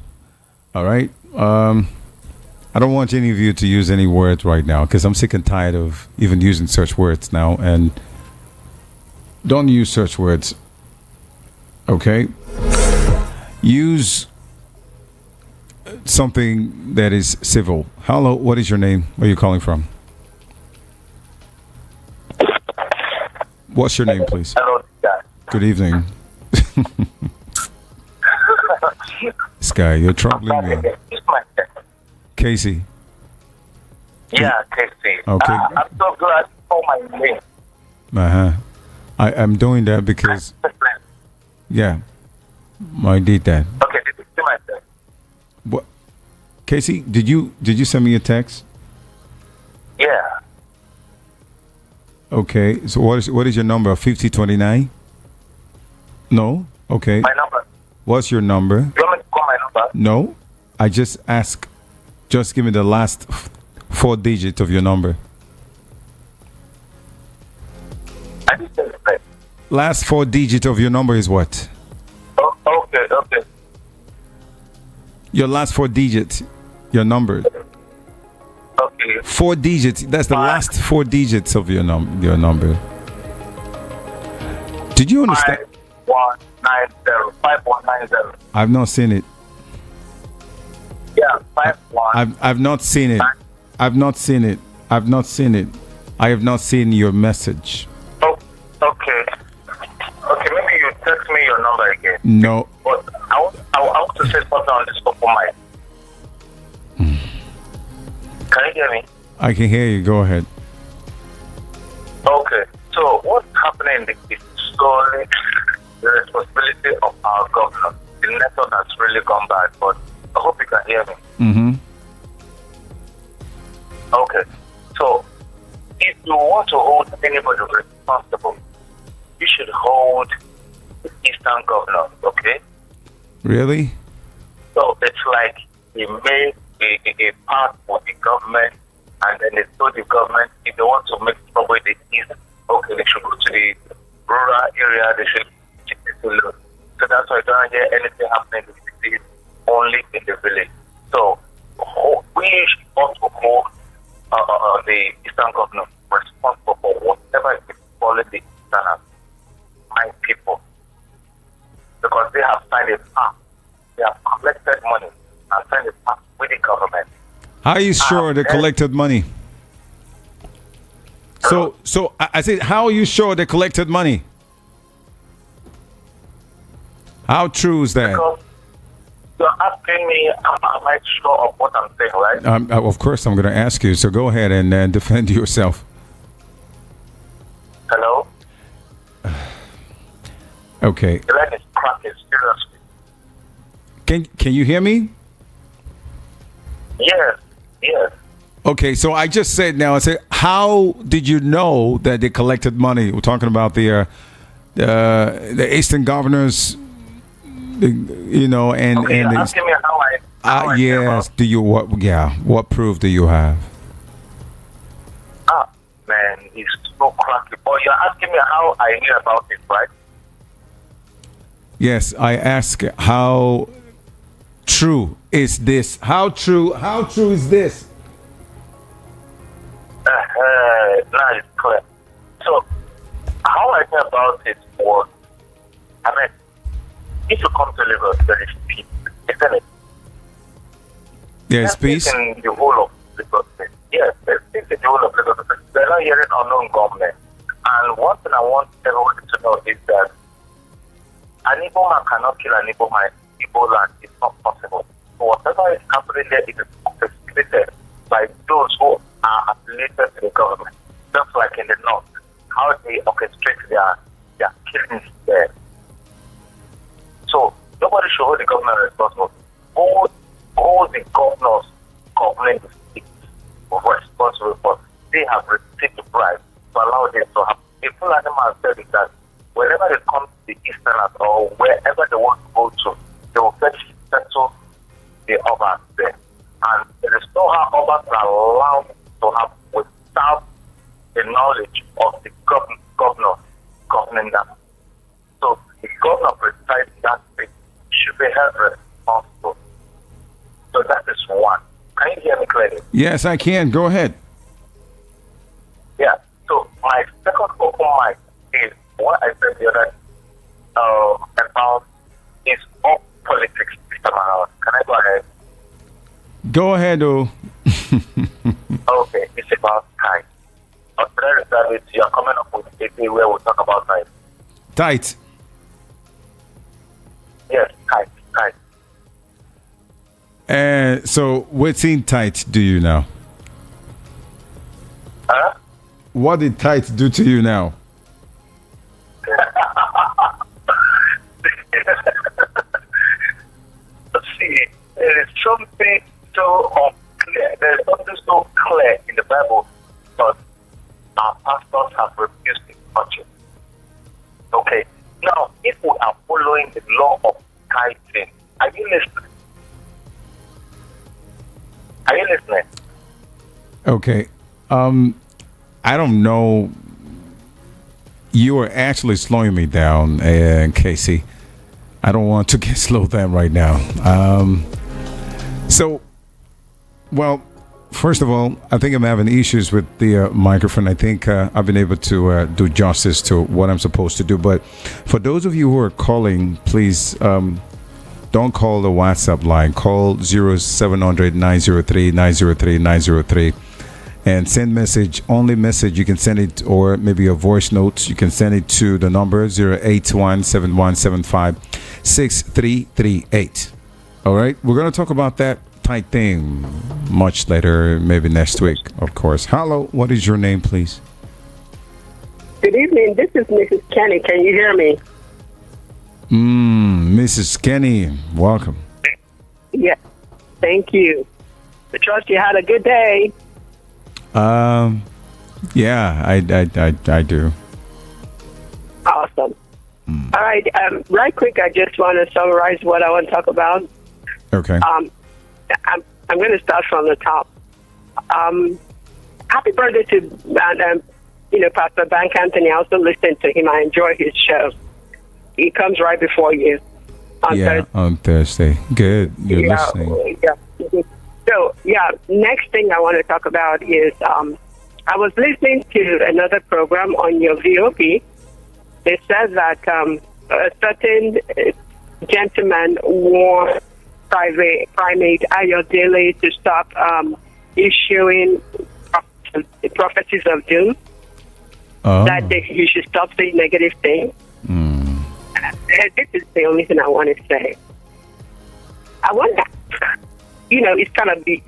All right? I don't want any of you to use any words right now, because I'm sick and tired of even using such words now. And don't use such words. Okay? Use something that is civil. Hello, what is your name? Where are you calling from? What's your name, please? Hello, guys. Good evening. This guy, you're troubling me. Casey. Yeah, Casey. Okay. I'm so glad for my name. I'm doing that because yeah, I did that. Okay, did you see my text? What, Casey? Did you send me a text? Yeah. Okay. So what is your number? 5029? No. Okay. My number. What's your number? You want me to call my number? No. I just ask. Just give me the last 4 digits of your number. I didn't say it. Last 4 digits of your number is what? Oh, okay. Your last 4 digits. Your number. Okay. 4 digits. That's the last 4 digits of your number. Did you understand? 5190. I've not seen it. Yeah, 51. I've not seen it. I've not seen it. I've not seen it. I have not seen your message. Oh, okay. Okay, maybe you text me your number again. No. But I want to say something on this open mic. Can you hear me? I can hear you. Go ahead. Okay. So what's happening is solely the responsibility of our governor. The network has really gone bad, but I hope you can hear me. Mm-hmm. Okay. So if you want to hold anybody responsible, you should hold the Eastern governor, okay? Really? So it's like he made a part for the government, and then they told the government if they want to make trouble in the East, okay, they should go to the rural area, they should keep it alone. So that's why I don't hear anything happening in the cities, only in the village. So we should also hold the Eastern governor responsible for whatever is calling the Easterners, my people. Because they have signed a pact. They have collected money and signed a pact with the government. How are you sure they collected money? So I said, how are you sure they collected money? How true is that? Because you're asking me, am I sure of what I'm saying, right? Of course, I'm going to ask you. So go ahead and defend yourself. Hello? Okay. The line is cracking, seriously. Can you hear me? Yes. Okay, so I just said now. I said, how did you know that they collected money? We're talking about the Eastern governors, and Okay, you're asking me how I yes. Do you what? Yeah. What proof do you have? Man, it's so cracky. But you're asking me how I knew about it, right? Yes, I ask how true is this? How true is this? Now it's clear. So, how I knew about it was, if you come to Lagos, there is peace, isn't it? There's peace? In the whole of Lagos. Yes, there's peace in the whole of Lagos. They're not hearing unknown government. And one thing I want everybody to know is that an Igbo man cannot kill an Igbo man in Igbo land. It's not possible. So whatever is happening there is orchestrated by those who are affiliated to the government. Just like in the north, how they orchestrate their killings there. So nobody should hold the government responsible. Hold the governors governing the state responsible for they have received the bribe to allow them to happen. A full animal said is that whenever they come to the Easterners or wherever they want to go to, they will first settle the others there. And there is no how others are allowed to have without the knowledge of the governor governing them. So the governor presiding that state should be held responsible. So that is one. Can you hear me clearly? Yes, I can. Go ahead. Yeah. So my second open mic is what I said the other about is all politics this time around. Can I go ahead? Go ahead, oh. Okay, it's about time. Australian service, you are coming up with a day where we'll talk about time. Tight. Yes, tight. So what's in tight do you now? Huh? What did tight do to you now? something so unclear. There's something so clear in the Bible, but our pastors have refused to touch it. Okay. Now, if we are following the law of tithing, are you listening? Are you listening? Okay. I don't know. You are actually slowing me down, Casey. I don't want to get slowed down right now. Well, first of all, I think I'm having issues with the microphone. I think I've been able to do justice to what I'm supposed to do. But for those of you who are calling, please don't call the WhatsApp line. Call 0700-903-903-903 and send message. Only message you can send it, or maybe a voice note. You can send it to the number 081-7175-6338. All right, we're going to talk about that type thing much later, maybe next week, of course. Hello, what is your name, please? Good evening. This is Mrs. Kenny. Can you hear me? Mrs. Kenny, welcome. Yes. Thank you. I trust you had a good day. Yeah, I do. Awesome. All right. Right quick, I just want to summarize what I want to talk about. Okay. I'm going to start from the top. Happy birthday to Pastor Bank Anthony. I also listen to him. I enjoy his show. He comes right before you on Thursday. On Thursday. Good. You're listening. Yeah. So, next thing I want to talk about is I was listening to another program on your VOP. It says that a certain gentleman warned Primate Ayodele to stop issuing prophecies of doom. That you should stop saying negative things. This is the only thing I want to say. I wonder, it's it'll be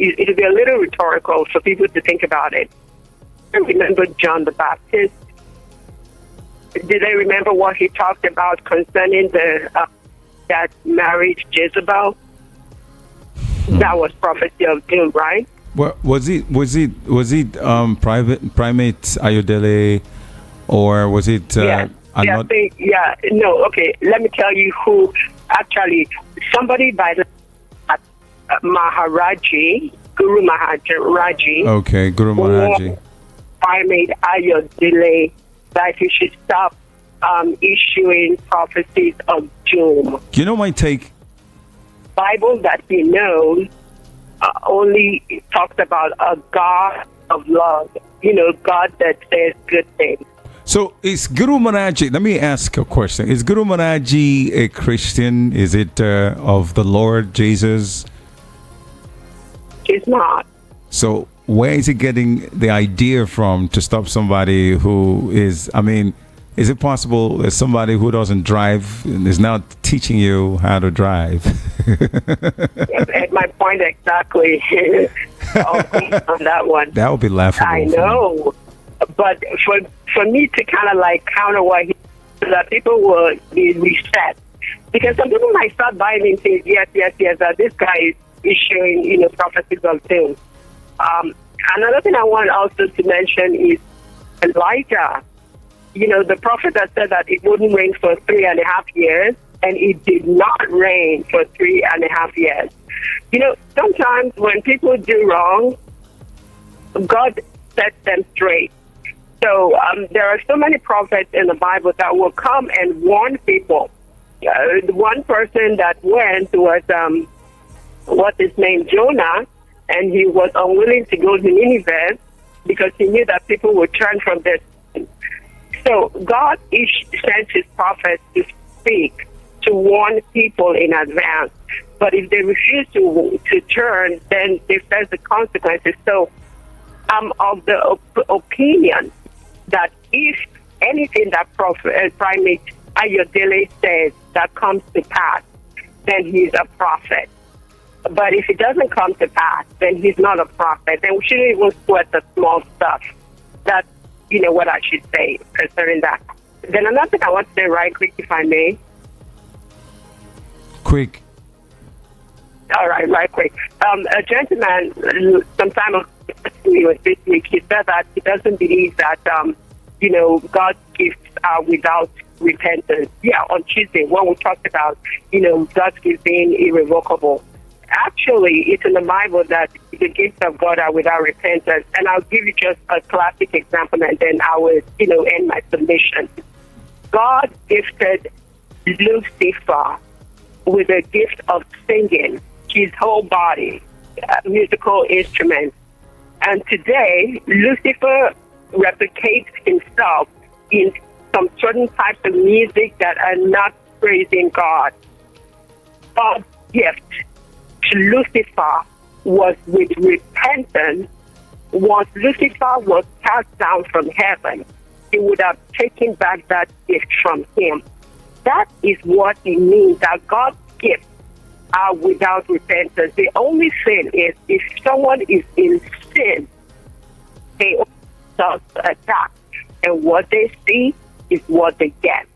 a little rhetorical for people to think about it. I remember John the Baptist. Do they remember what he talked about concerning that married Jezebel? That was prophecy of doom, right? Well, was it Primate Ayodele, or was it? No. Okay, let me tell you who. Actually, somebody by the Guru Maharaji. Okay, Guru Maharaji. Primate Ayodele that he should stop issuing prophecies of doom. You know my take? Bible that he knows only talks about a God of love. God that says good things. So is Guru Maharaji, let me ask a question. Is Guru Maharaji a Christian? Is it of the Lord Jesus? He's not. So where is he getting the idea from to stop somebody who is, is it possible that somebody who doesn't drive is now teaching you how to drive? My point exactly on that one. That would be laughable. I know. But for me to kind of counter what he said, that people will be reset. Because some people might start buying into it, yes, that this guy is issuing, prophecies of things. Another thing I want also to mention is Elijah. The prophet that said that it wouldn't rain for 3.5 years, and it did not rain for 3.5 years. Sometimes when people do wrong, God sets them straight. So there are so many prophets in the Bible that will come and warn people. The one person that went was, what's his name, Jonah, and he was unwilling to go to Nineveh because he knew that people would turn from their sin. So God sent his prophets to speak, to warn people in advance. But if they refuse to turn, then they face the consequences. So I'm of the opinion that if anything that Primate Ayodele says that comes to pass, then he's a prophet. But if it doesn't come to pass, then he's not a prophet. Then we shouldn't even sweat the small stuff. That's, what I should say concerning that. Then another thing I want to say right quick, if I may. Quick. All right, right quick. A gentleman, sometime ago, he was this week, he said that he doesn't believe that, God's gifts are without repentance. Yeah, on Tuesday, when we talked about, God's gifts being irrevocable. Actually, it's in the Bible that the gifts of God are without repentance. And I'll give you just a classic example, and then I will, end my submission. God gifted Lucifer with a gift of singing, his whole body, musical instruments. And today, Lucifer replicates himself in some certain types of music that are not praising God. God's gift to Lucifer was with repentance. Once Lucifer was cast down from heaven, he would have taken back that gift from him. That is what it means, that God's gifts are without repentance. The only sin is if someone is in sin, they self-attack, and what they see is what they get.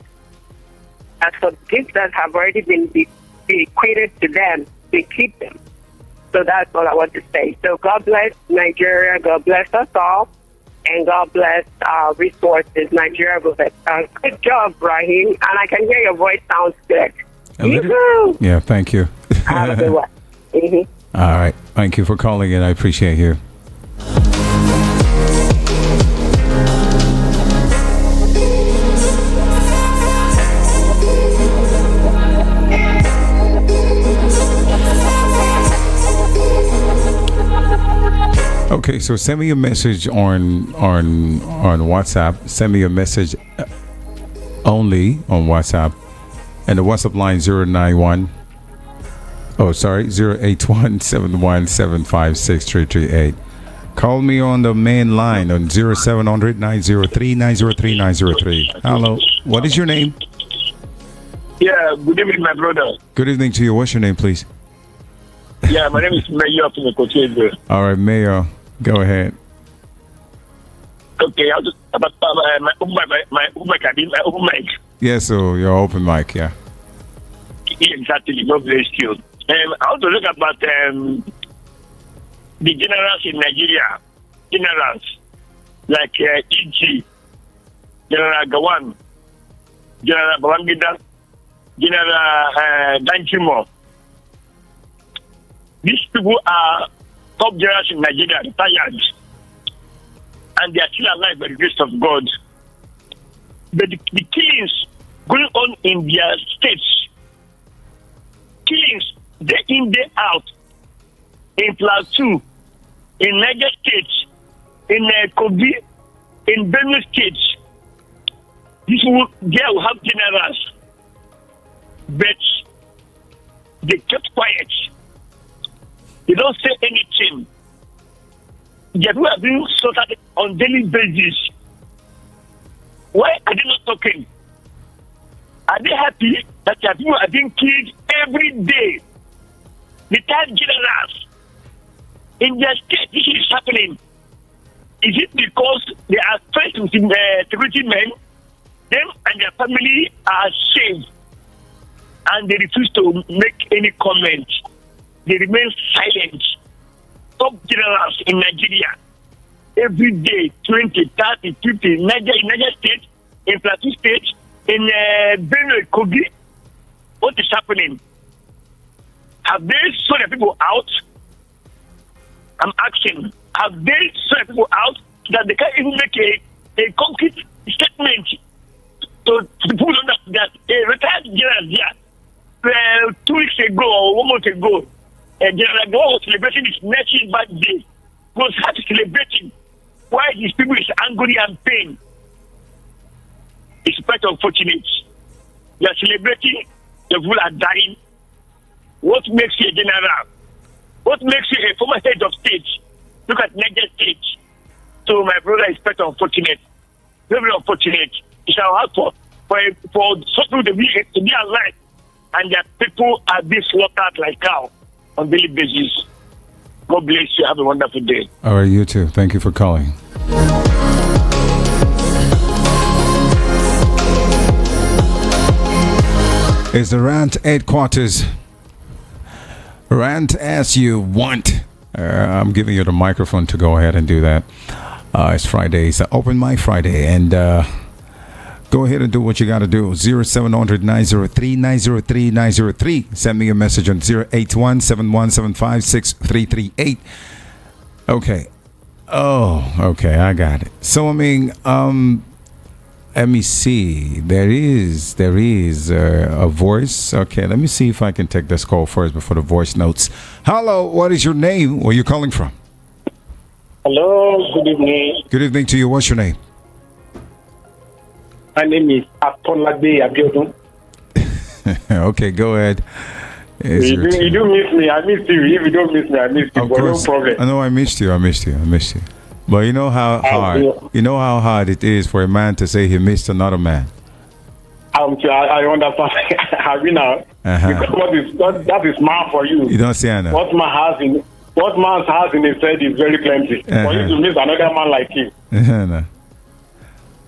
And so gifts that have already been bequeathed to them, they keep them. So that's all I want to say. So God bless Nigeria, God bless us all, and God bless resources. Nigeria will be. Good job, Brahim, and I can hear your voice sounds good. Yeah, thank you. Have a good one. Mm-hmm. All right. Thank you for calling in. I appreciate you. Okay, so send me a message on WhatsApp. Send me a message only on WhatsApp. And the WhatsApp line 081-717-56338. Call me on the main line on 0700-903-903-903. Hello. What is your name? Yeah, good evening, my brother. Good evening to you. What's your name, please? Yeah, my name is Mayor from the Kocheze. All right, Mayor. Go ahead. Okay, I'll just about my open mic. Yeah, so your open mic, yeah. Exactly, God bless you. I want to look about the generals in Nigeria. Generals like E.G., General Gawan, General Babangida, General Danjimo. These people are top generals in Nigeria, retired, and they are still alive by the grace of God. But the killings going on in their states, killings day in, day out, in Plateau, in Niger State, in Kogi, in Benue State, these people, they will have generals, but they kept quiet. They don't say anything. They are being slaughtered on daily basis. Why are they not talking? Are they happy that their people are being killed every day? Retired generals in their state, this is happening. Is it because they are faced with security men? Them and their family are saved, and they refuse to make any comment. They remain silent. Top generals in Nigeria, every day, 20, 30, 50, in Niger State, in Plateau State, in Benue, Kogi. What is happening? Have they sold the people out? I'm asking, have they sold the people out that they can't even make a concrete statement to the people that a retired general there 2 weeks ago or 1 month ago, General Gawa was celebrating his nephews' birthday. Was happy celebrating. Why these people is angry and pain? It's quite unfortunate. They are celebrating, the people are dying. What makes you a general? What makes you a former head of state? Look at Niger State. So my brother is quite unfortunate. Very unfortunate. It's our heart for such people to be alive, and their people are being slaughtered like cow on daily basis. God bless you. Have a wonderful day. All right, you too. Thank you for calling. It's the Rant headquarters. Rant as you want. I'm giving you the microphone to go ahead and do that. It's Friday. It's Open Mic Friday. And go ahead and do what you got to do. 0700-903-903-903. Send me a message on 081-717-56338. Okay. Oh, okay. I got it. So, I mean, let me see. There is a voice. Okay, let me see if I can take this call first before the voice notes. Hello, what is your name? Where are you calling from? Hello, good evening. Good evening to you. What's your name? My name is Aponlade Abiodun. Okay, go ahead. You do miss me. I miss you. If you don't miss me, I miss you. Of course. No problem. I know I missed you. But you know how hard it is for a man to say he missed another man. I understand. Have you now? Because that is man for you. You don't say that. What man has in his head is very plenty. For you to miss another man like you. No.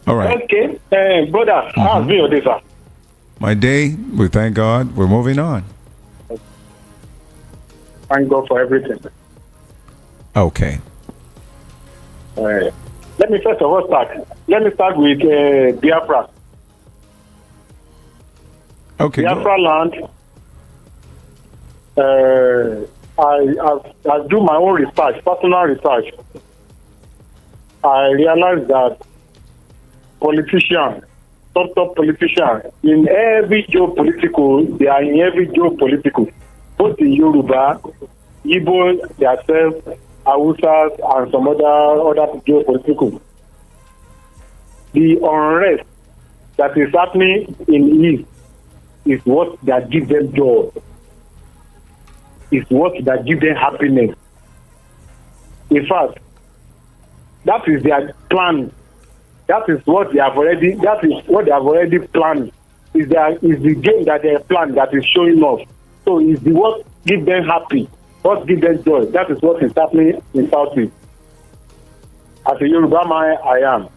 All right. Okay, brother. How's your day, sir? My day, we thank God. We're moving on. Thank God for everything. Okay. Let me first of all start. Let me start with Biafra. Okay. Biafra land. I do my own research, personal research. I realized that politicians, top politicians, in every geopolitical, they are in every geopolitical, both in Yoruba, Igbo, themselves, Hausas, and some other geopolitical. The unrest that is happening in East is what that gives them joy. Is what that gives them happiness. In fact, that is their plan. That is what they have already planned. Is the game that they have planned that is showing off. So is the what gives them happy. What gives them joy? That is what is happening in Southeast. As a Yoruba man, I am.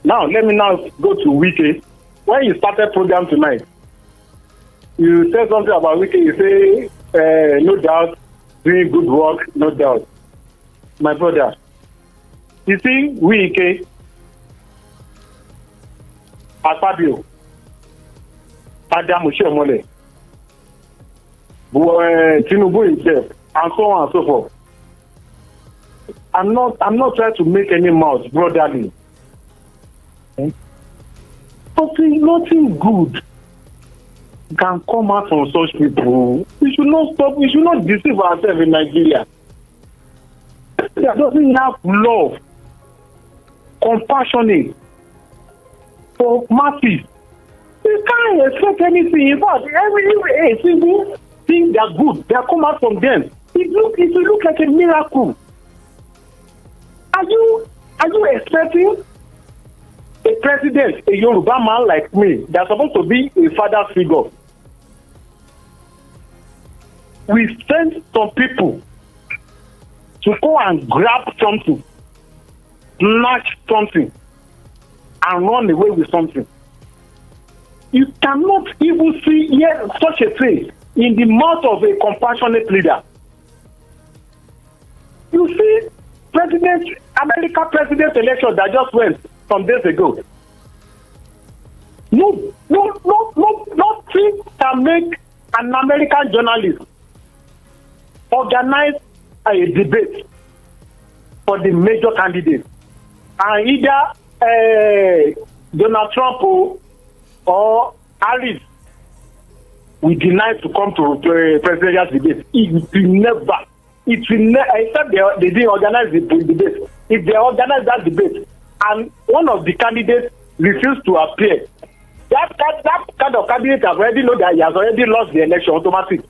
Now, let me now go to Wike. When you started program tonight, you said something about Wike. You say, no doubt, doing good work, no doubt. My brother, you see, Wike, Fabio, Adam Ushemole, Tinubu himself, and so on and so forth. I'm not trying to make any mouth brotherly. Nothing good can come out from such people. We should not stop. We should not deceive ourselves in Nigeria. That doesn't have love, compassionate for masses. You can't expect anything. In fact, every single thing that good that come out from them, it will look like a miracle. Are you expecting a president, a Yoruba man like me, that's supposed to be a father figure? We send some people to go and grab something, snatch something, and run away with something. You cannot even see such a thing in the mouth of a compassionate leader. You see, American president election that just went some days ago. Nothing can make an American journalist organize a debate for the major candidate, and either Donald Trump or Harris will deny to come to presidential debate. It will never, except they didn't organize the debate. If they organize that debate and one of the candidates refused to appear, that kind of candidate has already know that he has already lost the election automatically.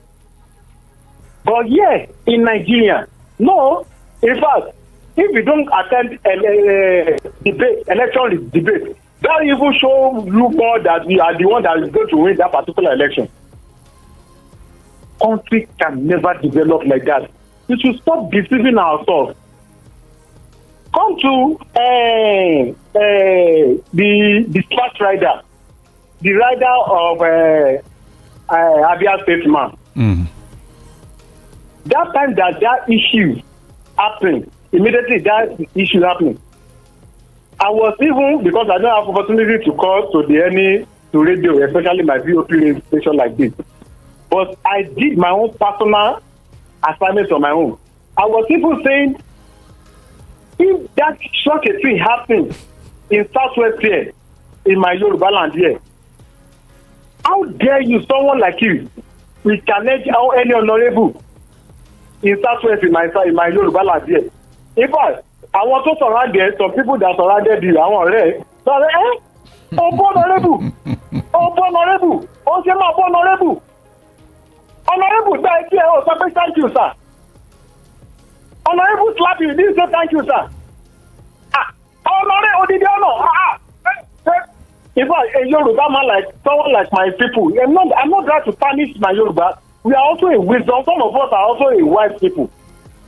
But yeah, in Nigeria, no. In fact, if you don't attend election debate, that even show you more that you are the one that is going to win that particular election. Country can never develop like that. We should stop deceiving ourselves. Come to the first rider, the rider of Abia State man. that time that issue happened, immediately that issue happening, I was even, because I don't have opportunity to call to radio, especially my VOP radio station like this, but I did my own personal assignment on my own. I was even saying, if that such a thing happens in Southwest here, in my Yoruba land here, how dare you, someone like you, we challenge any honorable in Southwest in my Yoruba land here. In fact, I want to surround there, some people that surrounded you, I want to say, honorable, honorable, honorable, honorable, thank you, sir. Honorable slap you, didn't say thank you, sir. Honorable, did you know? If a Yoruba man like someone like my people, I'm not trying to punish my Yoruba. We are also a wisdom. Some of us are also a wise people.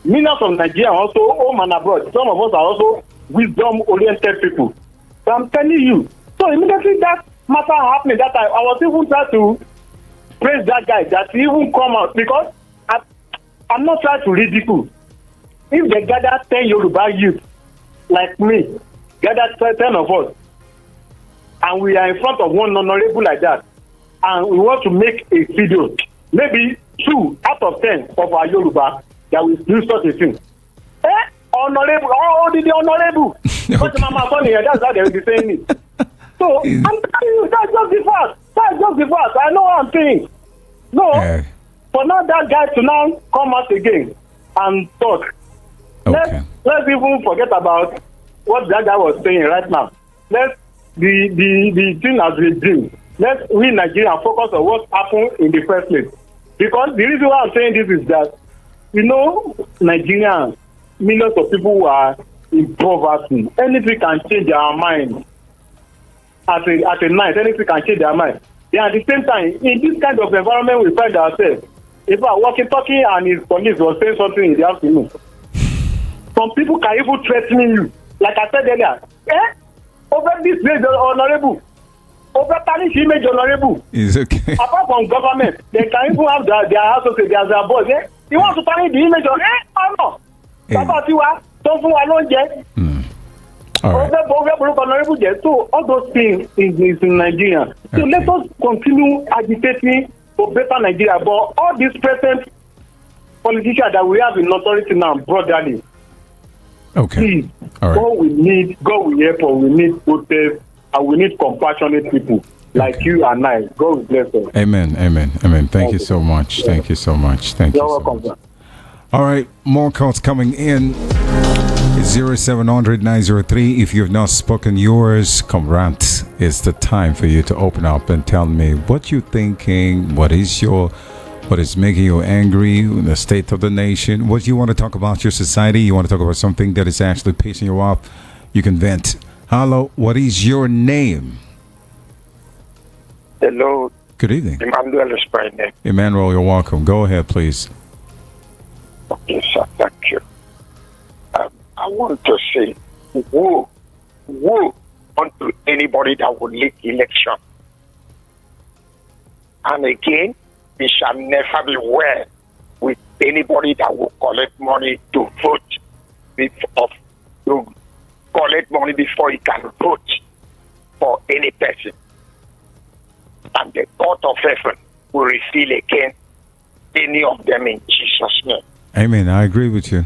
Millions of Nigerians also home and abroad. Some of us are also wisdom-oriented people. So I'm telling you. So immediately that matter happening, that I was even trying to praise that guy that he even come out, because I'm not trying to ridicule. If they gather 10 Yoruba youth like me, gather 10 of us, and we are in front of one honorable like that, and we want to make a video, maybe 2 out of 10 of our Yoruba that will do such a thing. Honorable, did the honorable? But Mama Sonny, that's how they will be saying it. So I'm telling you, that's just the fact. That's just the fact. I know what I'm saying. No, for now that guy to now come out again and talk. Okay. Let's even forget about what that guy was saying right now. Let's the thing has been done. Let's we Nigerians focus on what happened in the first place. Because the reason why I'm saying this is that, you know, Nigerians, millions of people who are in poverty, anything can change their mind. At a night, anything can change their mind. Yeah, at the same time, in this kind of environment we find ourselves, if I walking, talking, and his police was saying something in the afternoon, some people can even threaten you. Like I said earlier, over this major honorable, over punish image honorable. It's okay. Apart from government, they can even have their associates, their boss. You want to tarnish the image of or no? Baba Tiwa, don't for alone yet. All right. So all those things is in Nigeria. So let us continue agitating for better Nigeria. But all these present politicians that we have in authority now, brotherly. Okay. Please, all right. God will help us. We need protest and we need compassionate people like you and I. God will bless us. Amen. Amen. Amen. Thank you so much. Yeah. Thank you so much. Thank You're you. welcome, sir. All right. More calls coming in. 0700-903. If you've not spoken yours, come rant. It's the time for you to open up and tell me what you're thinking. What is making you angry? The state of the nation. What you want to talk about your society? You want to talk about something that is actually pissing you off? You can vent. Hello. What is your name? Hello. Good evening. Emmanuel is my name. Emmanuel, you're welcome. Go ahead, please. Okay, sir. Thank you. I want to say, woe unto anybody that will leak election. And again, it shall never be well with anybody that will collect money to vote, to collect money before he can vote for any person. And the court of heaven will reveal again any of them in Jesus' name. Amen. I agree with you.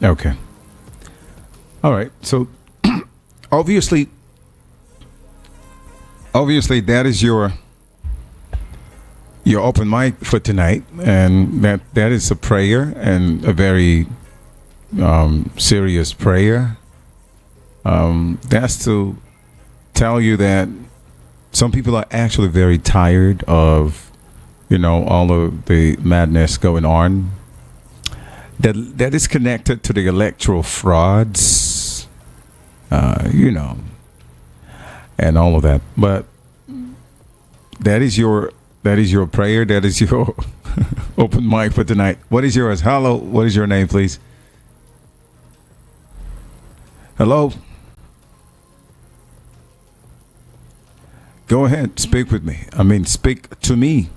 Okay. All right. So obviously that is your open mic for tonight, and that is a prayer, and a very serious prayer. That's to tell you that some people are actually very tired of, all of the madness going on. That is connected to the electoral frauds, and all of that. But that is your prayer. That is your open mic for tonight. What is yours? Hello. What is your name, please? Hello. Go ahead. Speak with me. Speak to me.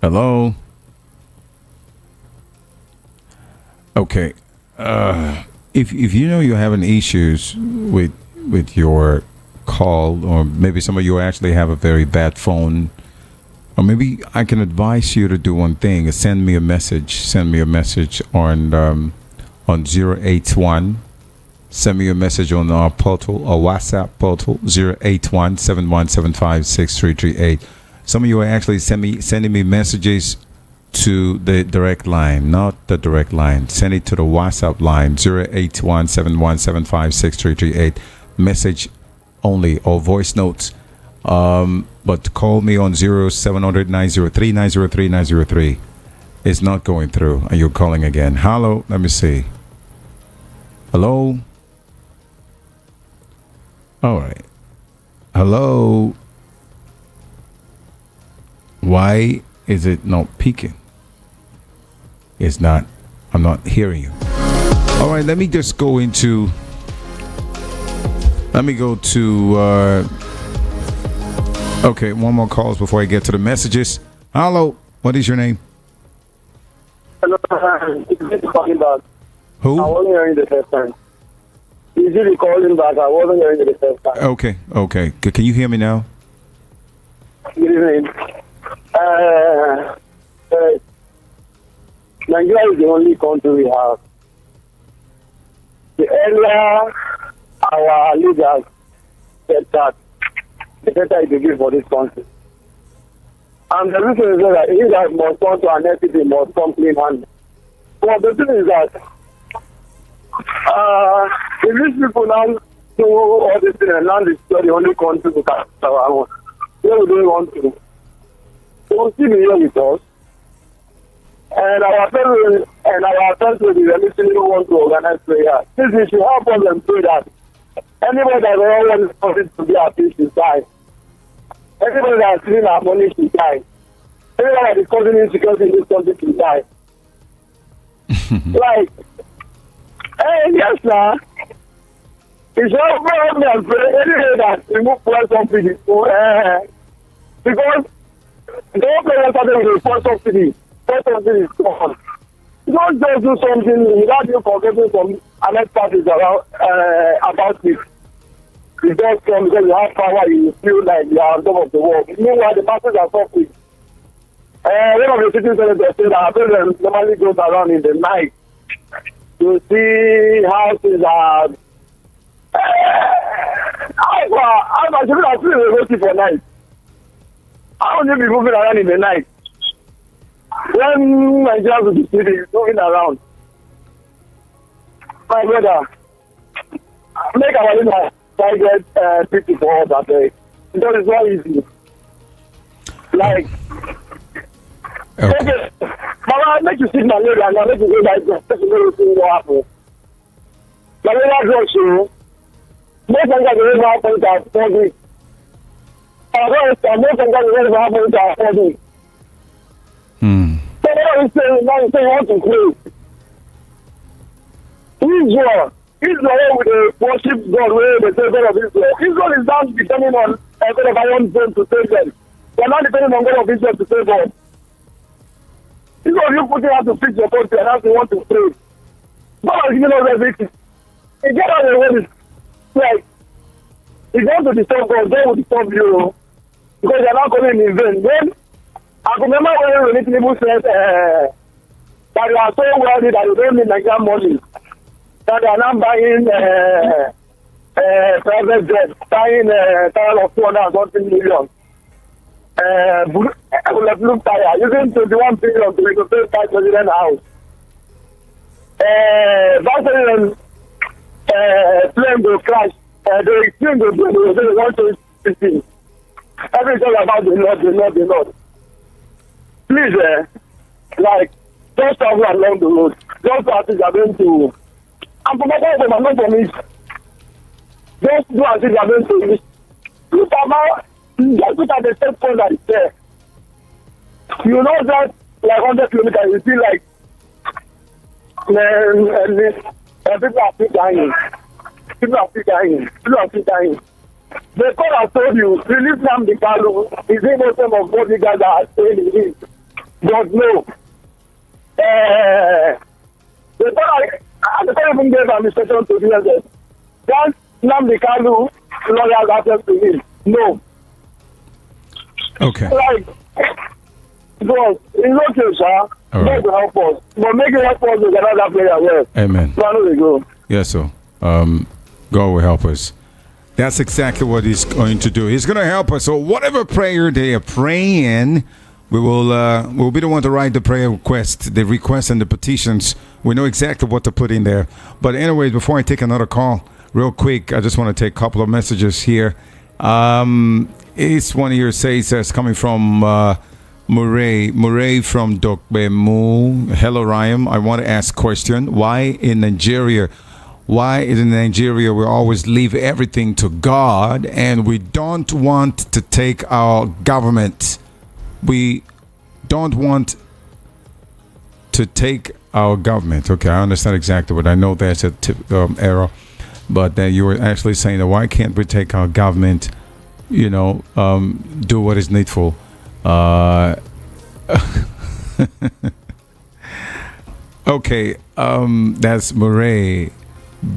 Hello? Okay. If you know you're having issues with your call, or maybe some of you actually have a very bad phone, or maybe I can advise you to do one thing: is send me a message. Send me a message on 081. Send me a message on our portal or WhatsApp portal 081-7175-6338. Some of you are actually sending me messages to the direct line, not the direct line. Send it to the WhatsApp line 081-7175-6338. Message only or voice notes. But call me on 0700-903-903-903. It's not going through, and you're calling again. Hello, let me see. Hello. All right. Hello. Why is it not peaking? It's not. I'm not hearing you. All right. Let me just go into. Let me go to. Okay, one more calls before I get to the messages. Hello. What is your name? Hello. It's calling back. Who? I wasn't hearing the first time. Easily calling back. I wasn't hearing the first time. Okay. Can you hear me now? Good evening. Nigeria is the only country we have. The earlier our leaders said that, the better it will be for this country. And the reason is that he that must come to an entity must come clean handed. But the thing is that if these people now do all this thing and now destroy the only country to catch our own, where would they want to? They will still be here with us. And our friends will be releasing who want to organize prayer. This is should help us and pray that anybody that wants to be at peace should die. Everybody that is stealing our money should die. Everybody that is causing insecurity in this country should die. Like, yes, sir. It's all problem and pray anyway that remove fuel subsidy. Because the whole place started with a fuel subsidy. Fuel subsidy is gone. Don't just do something without you forgetting some other parties around about it. You just come because you have power, you feel like you are on top of the world. Meanwhile, the masses are suffering. One of the city senators said that our president normally goes around in the night to see how things are. How much people are still waiting for night? How will you be moving around in the night? When Nigerians will be sitting, moving around. My brother, make our leader target people for us that day. Because it's not easy. Like, okay. Mama, make you sit my leg and make you go like this. Make you go see what happens. My brother drugs you. Most of the time, happen to our 4 weeks. Most of the time, happen to our 4 weeks. So now you say you want to pray. Israel with the worship God, where they say God of Israel. Israel is now depending on God of Iron Zone to save them. They are not depending on God of Israel to save them. Israel, you put out to fix your country and now you want to pray. God has given us everything. If God has a way, like, if you want to disturb God, God will disturb you. Because they are not coming in vain. Then, I remember when people said that they are so wealthy that they don't need Nigerian money. That they are now buying private jets, buying a tire of 200 million. Bulletproof tire, using 21 billion to renovate the president house. Vice plane will crash. The plane will want to see. Everything about the Lord. Please, like, just travel along the road. Just as if you are going to. I'm from Abuja, I'm not from East. Just do as if you are going to East. Look at the same point that is there. You know that, like 100 kilometers, you feel like people are still dying. The court has told you, release Nnamdi Kanu. Is the name of bodyguards that are staying in him. But no. I can't even get administration to do that. Once Nnamdi Kanu lawyers access to him, no. Okay. Like, but it's okay, sir. All right. God will help us. But make it help us with another prayer. Well, Amen. so I know they go. Yes, so God will help us. That's exactly what he's going to do. He's going to help us. So whatever prayer they are praying, we'll be the one to write the prayer request, the requests and the petitions. We know exactly what to put in there. But anyways, before I take another call, real quick, I just want to take a couple of messages here. It's one here says coming from Murray from Dokbemu. Hello, Ryan. I want to ask a question. Why in Nigeria we always leave everything to God and we don't want to take our government? We don't want to take our government. Okay, I understand exactly what I know. That's a error. But then you were actually saying that why can't we take our government, do what is needful? Okay, that's Murray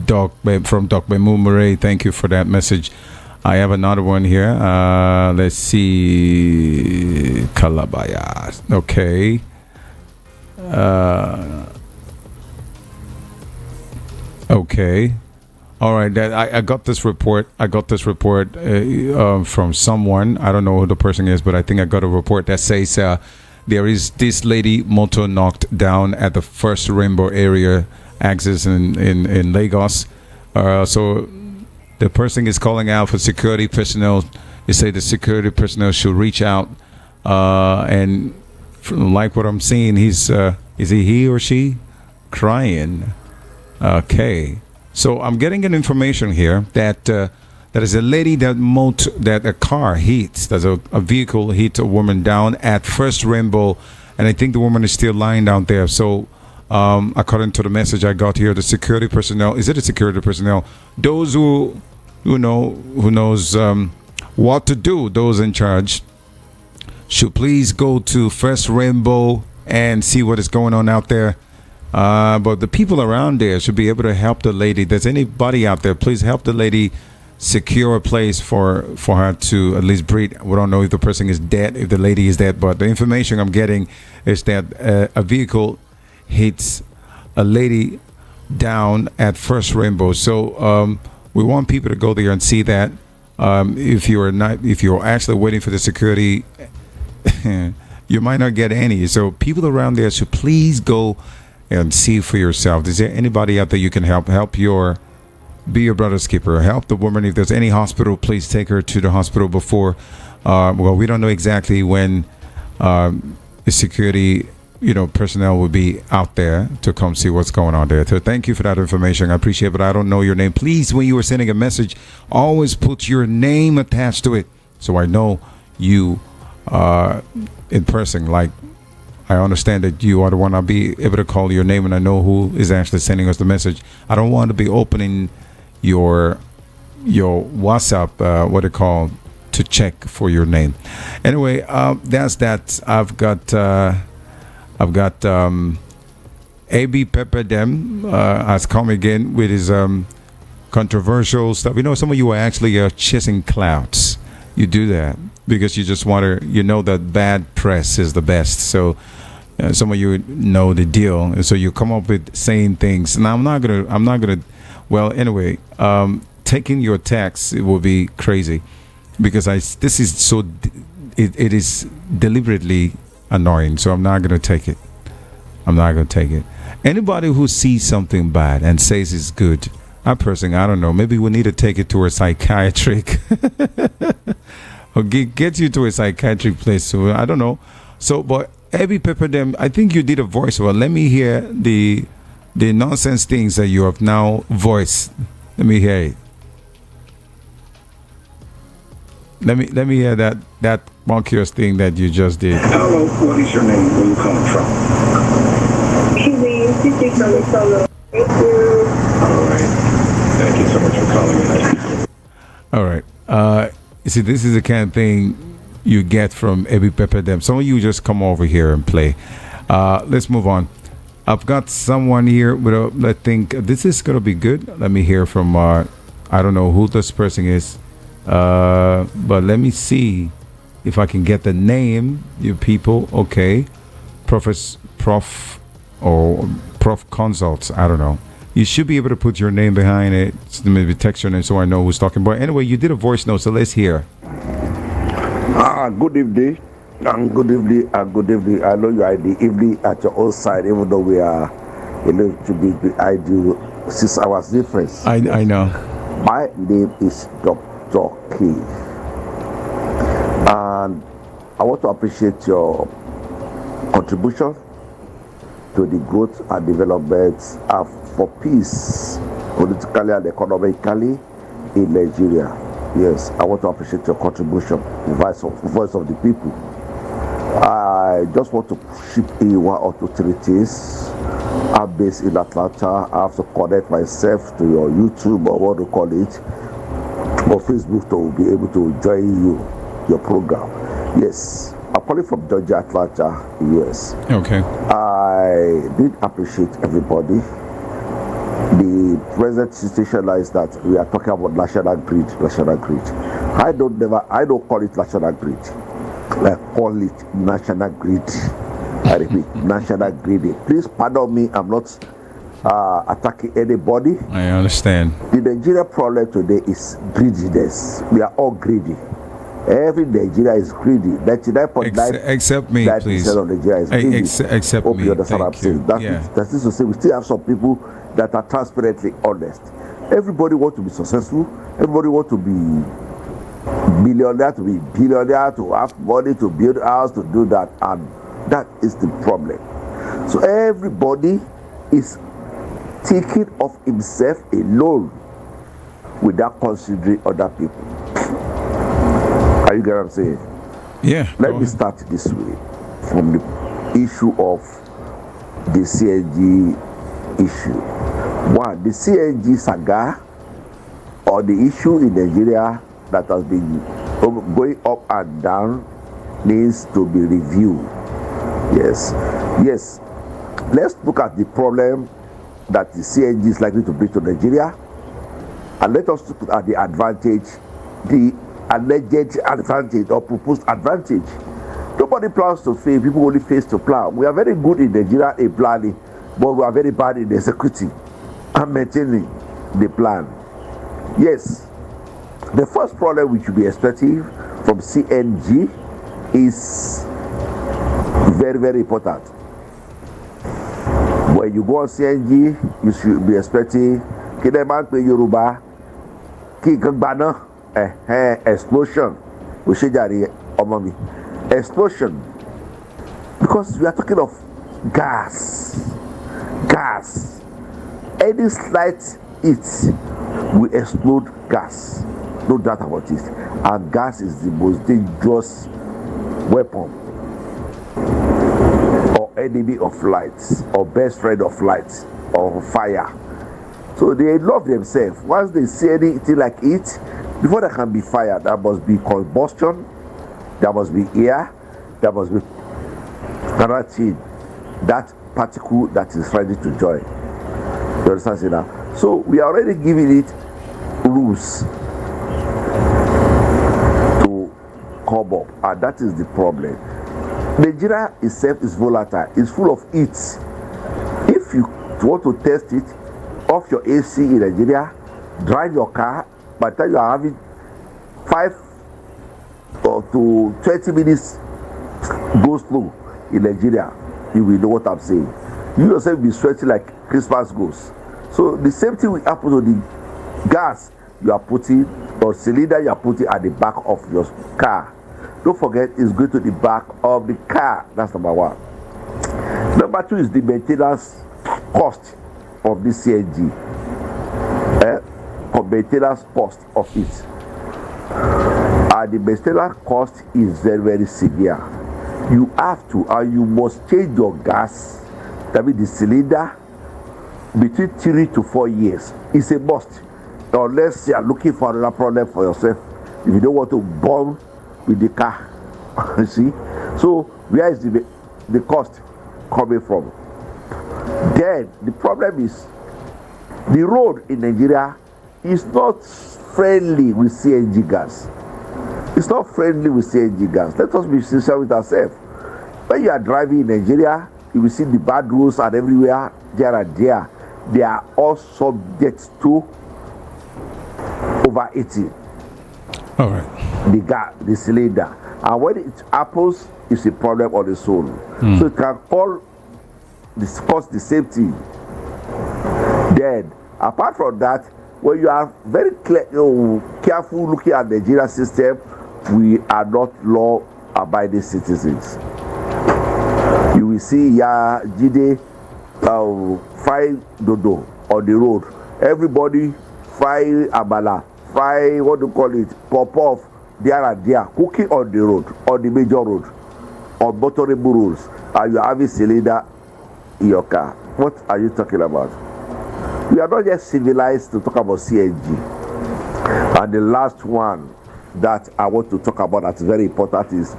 from Dokbemu. Murray, thank you for that message. I have another one here. Let's see. Kalabaya. Okay. Okay. All right. I got this report. From someone. I don't know who the person is, but I think I got a report that says there is this lady motor knocked down at the first Rainbow area axis in Lagos. So the person is calling out for security personnel. They say the security personnel should reach out. And like what I'm seeing, is he or she crying? Okay. So I'm getting an information here that there is a lady that a car hits. There's a vehicle hit a woman down at First Rainbow, and I think the woman is still lying down there. So according to the message I got here, the security personnel, is it a security personnel? Those who knows what to do, those in charge, should please go to First Rainbow and see what is going on out there. But the people around there should be able to help the lady. There's anybody out there, please help the lady secure a place for her to at least breathe. We don't know if the person is dead, if the lady is dead, but the information I'm getting is that a vehicle hits a lady down at First Rainbow. So we want people to go there and see that. If you're actually waiting for the security, you might not get any. So people around there should please go and see for yourself. Is there anybody out there you can help? Be your brother's keeper. Help the woman. If there's any hospital, please take her to the hospital before. We don't know exactly when the security, personnel will be out there to come see what's going on there. So thank you for that information. I appreciate it, but I don't know your name. Please, when you are sending a message, always put your name attached to it so I know you in person. Like, I understand that you are the one. I'll be able to call your name and I know who is actually sending us the message. I don't want to be opening your WhatsApp, to check for your name. Anyway, that's that. I've got AB Pepperdem has come again with his controversial stuff. Some of you are actually chasing clouds. You do that because you just want to, that bad press is the best. So some of you know the deal, and so you come up with saying things. Now I'm not gonna. Well, anyway, taking your tax, it will be crazy because this is so. It is deliberately annoying. So I'm not gonna take it. Anybody who sees something bad and says it's good, I don't know. Maybe we need to take it to a psychiatric. Or get you to a psychiatric place. So I don't know. So, but Abby Pepperdem, I think you did a voiceover. Let me hear the nonsense things that you have now voiced. Let me hear it. Let me hear that monkeyous thing that you just did. Hello, what is your name? Where are you calling from? Thank you. All right. Thank you so much for calling in. All right. You see, this is the kind of thing you get from Ebi Pepper them. Some of you just come over here and play. Let's move on. I've got someone here with I think this is gonna be good. Let me hear from I don't know who this person is, but let me see if I can get the name. You people, okay? Prof Consults. I don't know. You should be able to put your name behind it. Maybe text your name so I know who's talking. But anyway, you did a voice note, so let's hear. Good evening. And good evening, and good evening. I know you are in the evening at your own side, even though we are a little bit behind you, 6 hours difference. I know. My name is Dr. K. And I want to appreciate your contribution to the growth and development for peace, politically and economically in Nigeria. Yes, I want to appreciate your contribution, voice of the people. I just want to ship in 1 or 2 3 things. I'm based in Atlanta. I have to connect myself to your YouTube or what to call it, or Facebook to be able to join your program. Yes, I'm calling from Georgia, Atlanta, US. Okay. I did appreciate everybody. The present situation is that we are talking about national grid. I don't call it national grid. I call it national grid. I repeat, national grid. Please pardon me, I'm not attacking anybody. I understand. The Nigeria problem today is greediness. We are all greedy. Every Nigeria is greedy. 99.9% except me, please. of Nigeria is greedy. Except Hope me. you understand what I'm saying. That is to say, we still have some people that are transparently honest. Everybody wants to be successful. Everybody wants to be millionaire, to be billionaire, to have money, to build a house, to do that. And that is the problem. So everybody is thinking of himself alone without considering other people. Are you getting what I'm saying? Yeah. Let me start this way from the issue of the CNG issue. One, the CNG saga or the issue in Nigeria that has been going up and down needs to be reviewed. Yes. Let's look at the problem that the CNG is likely to bring to Nigeria, and let us look at the advantage, the alleged advantage or proposed advantage. Nobody plans to fail, people only fail to plan. We are very good in Nigeria in planning, but we are very bad in executing and maintaining the plan. Yes, the first problem we should be expecting from CNG is very, very important. When you go on CNG, you should be expecting Yoruba, explosion. Explosion. Because we are talking of gas. Any slight heat will explode gas. No doubt about it. And gas is the most dangerous weapon or enemy of light or best friend of light or fire. So they love themselves. Once they see anything like it, before there can be fire, there must be combustion, there must be air, there must be another thing, that particle that is ready to join. You understand that? So we are already giving it rules to come up, and that is the problem. Nigeria itself is volatile, it's full of heat. If you want to test it, off your AC in Nigeria, drive your car, by the time you are having 5 to 20 minutes go slow in Nigeria, you will know what I'm saying. You yourself will be sweating like Christmas goes. So the same thing will happen to the gas you are putting, or cylinder you are putting at the back of your car. Don't forget, it's going to the back of the car. That's number one. Number two is the maintenance cost of this CNG. Maintenance cost of it. And the maintenance cost is very, very severe. You have to, and you must change your gas, that means the cylinder, between 3 to 4 years. It's a must. Unless you are looking for another problem for yourself. If you don't want to burn with the car, You see? So where is the cost coming from? Then the problem is the road in Nigeria is not friendly with CNG gas. It's not friendly with CNG gas. Let us be sincere with ourselves. When you are driving in Nigeria, you will see the bad roads are everywhere, there and there. They are all subject to overheating. All right. The cylinder. And when it happens, it's a problem on its own. So it can cause the same thing. Then, apart from that, when you are very careful looking at the Nigeria system, we are not law-abiding citizens. You will see Jide fry dodo on the road. Everybody fry abala, fry pop-off there and there, cooking on the road, on the major road, on motorable roads, and you are having cylinder in your car. What are you talking about? We are not just civilized to talk about CNG. And the last one that I want to talk about that's very important is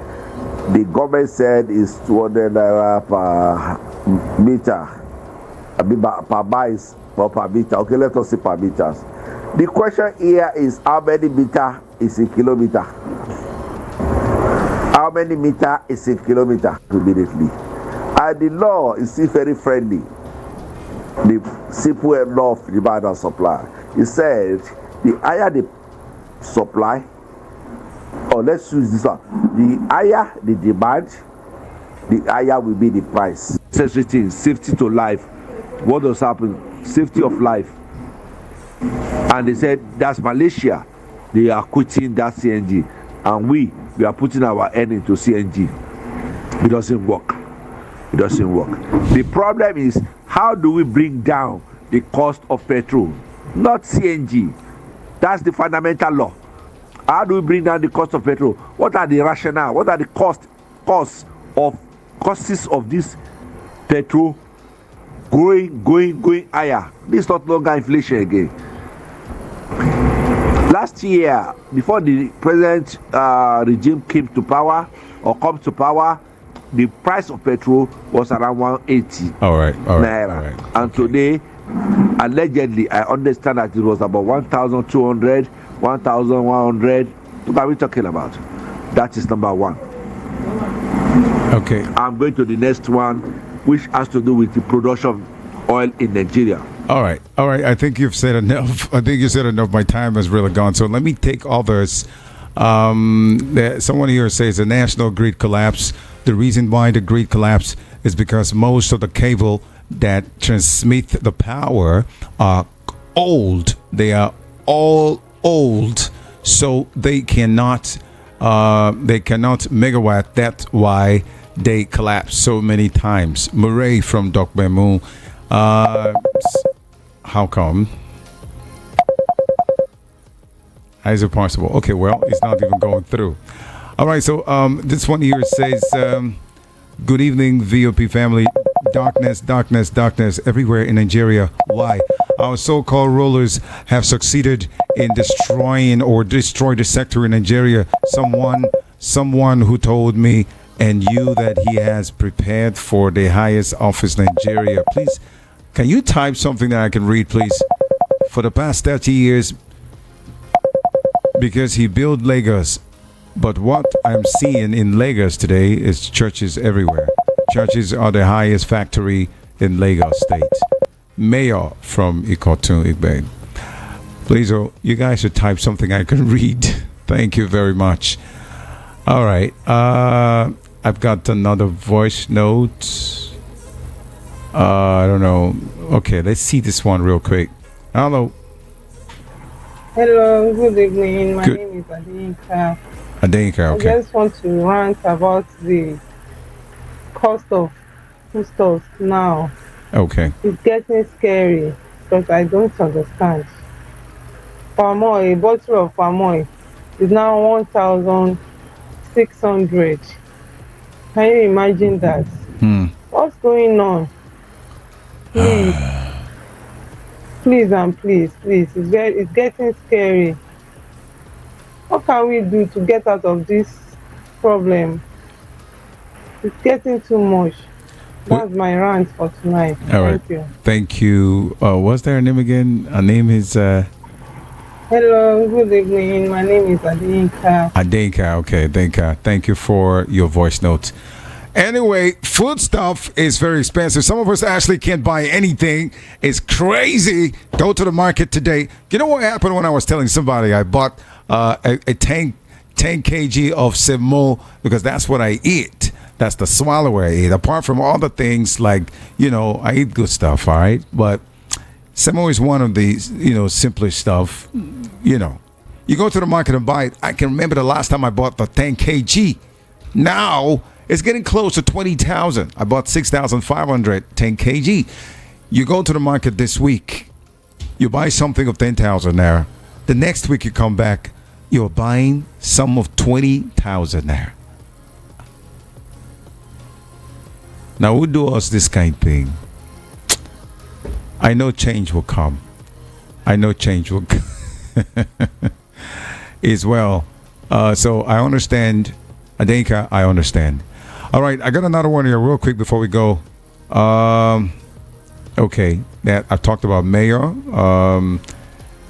the government said is 200 naira per meter. Per miles or per meter. Okay, let us say per meters. The question here is how many meter is a kilometer? How many meter is a kilometer immediately? And the law is still very friendly. The simple law of demand and supply. It said the higher the supply, or let's use this one, the higher the demand, the higher will be the price. Safety to life. What does happen? Safety of life. And they said that's Malaysia. They are quitting that CNG, and we are putting our end into CNG. It doesn't work. It doesn't work. The problem is, how do we bring down the cost of petrol? Not CNG. That's the fundamental law. How do we bring down the cost of petrol? What are the rationale? What are the costs of this petrol going higher? This is not longer inflation again. Last year, before the present regime came to power or comes to power, the price of petrol was around 180 naira. And today, allegedly, I understand that it was about 1,200, 1,100. What are we talking about? That is number one. Okay. I'm going to the next one, which has to do with the production of oil in Nigeria. All right. I think you've said enough. My time has really gone. So let me take others. Someone here says a national grid collapse. The reason why the grid collapse is because most of the cable that transmit the power are old. They are all old, so they cannot megawatt. That's why they collapse so many times. Murray from Dokbemu. How come? How is it possible? Okay, well, it's not even going through. All right, so this one here says, good evening, VOP family. Darkness everywhere in Nigeria. Why? Our so-called rulers have succeeded in destroy the sector in Nigeria. Someone who told me and you that he has prepared for the highest office in Nigeria. Please, can you type something that I can read, please? For the past 30 years, because he built Lagos. But what I'm seeing in Lagos today is churches everywhere. Churches are the highest factory in Lagos State. Mayor from Ikotun Igbe. Please, you guys should type something I can read. Thank you very much. All right. I've got another voice note. I don't know. Okay, let's see this one real quick. Hello. Hello, good evening. My name is Adinka. Adinka, okay. I just want to rant about the cost of foodstuffs now. Okay. It's getting scary because I don't understand. Palm oil, a bottle of palm oil is now 1,600. Can you imagine that? What's going on? Please. Please and please. It's getting scary. What can we do to get out of this problem? It's getting too much. That's my rant for tonight. All right. Thank you. Thank you. What's their name again? Her name is Hello, good evening. My name is Adinka. Adenka. Okay, Adenka. Thank you for your voice notes. Anyway, food stuff is very expensive. Some of us actually can't buy anything. It's crazy. Go to the market today. You know what happened when I was telling somebody I bought a 10 kg of semo because that's what I eat. That's the swallower I eat. Apart from all the things like, I eat good stuff, all right? But semo is one of the, simpler stuff, You go to the market and buy it. I can remember the last time I bought the 10 kg. Now it's getting close to 20,000. I bought 6,500 10 kg. You go to the market this week, you buy something of 10,000 naira. The next week you come back, you're buying some of 20,000 naira. Now who do us this kind of thing? I know change will come. I know change will come. As well. So I understand. Adenka, I understand. All right, I got another one here real quick before we go. Okay, that I've talked about mayor. All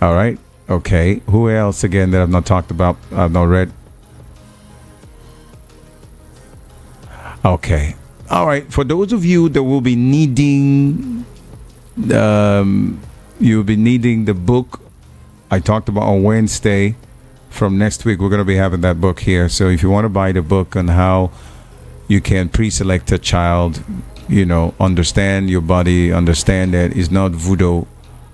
right, okay. Who else again that I've not talked about? I've not read. Okay. All right. For those of you that will be needing, you'll be needing the book I talked about on Wednesday. From next week, we're going to be having that book here. So if you want to buy the book on how you can pre-select a child, understand your body, understand that it's not voodoo,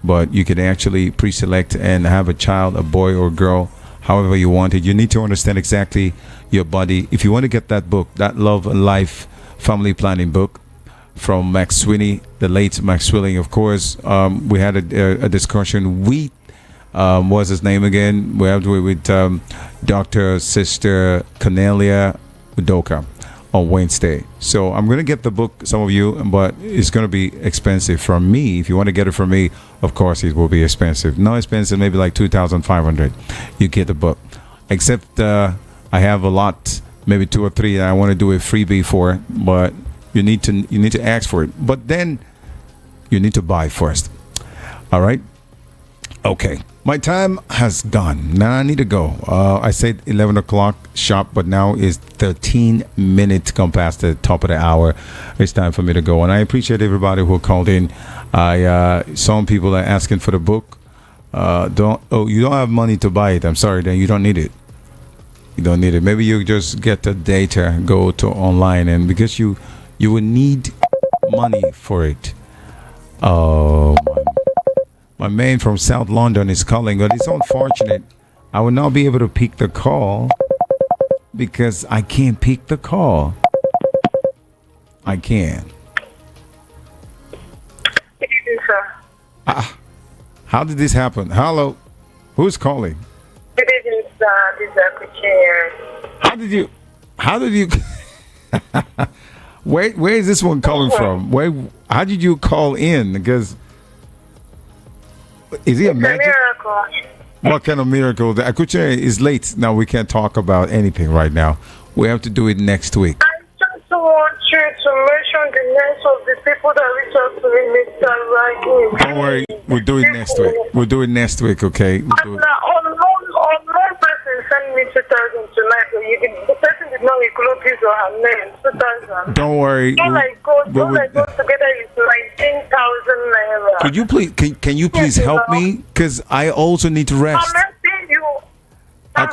but you can actually pre-select and have a child, a boy or girl, however you want it. You need to understand exactly your body. If you want to get that book, that Love and Life Family Planning book from Max Sweeney, the late Max Sweeney, of course, we had a discussion with what's his name again? We have to with Dr. Sister Cornelia Udoka on Wednesday. So I'm going to get the book, some of you, but it's going to be expensive from me. If you want to get it from me, of course, it will be expensive. Not expensive, maybe like 2,500. You get the book. Except I have a lot, maybe 2 or 3 that I want to do a freebie for, but you need to ask for it. But then you need to buy first. All right? Okay. My time has gone. Now I need to go. I said 11 o'clock sharp, but now is 13 minutes come past the top of the hour. It's time for me to go. And I appreciate everybody who called in. Some people are asking for the book. You don't have money to buy it. I'm sorry, then you don't need it. You don't need it. Maybe you just get the data, go to online, and because you will need money for it. Oh, my man from South London is calling, but it's unfortunate. I will not be able to pick the call because I can't pick the call. I can't. Good evening, sir. How did this happen? Hello? Who's calling? Good evening, sir. This is Akuchi. How did you where is this one calling from? How did you call in? Because is it a magic? Miracle. What kind of miracle? The Akuche is late. Now we can't talk about anything right now. We have to do it next week. I just want you to mention the names of the people that reach out to me, Mr. Wike. Don't worry, we'll do it next week. We'll do it next week, okay? We'll do it. On one person sent me 2,000 tonight, but the person did not include his or her name. 2,000. Don't worry. All I got together is 19,000 naira. Could you please? Can you please help me? Because I also need to rest. I'm helping you. I'm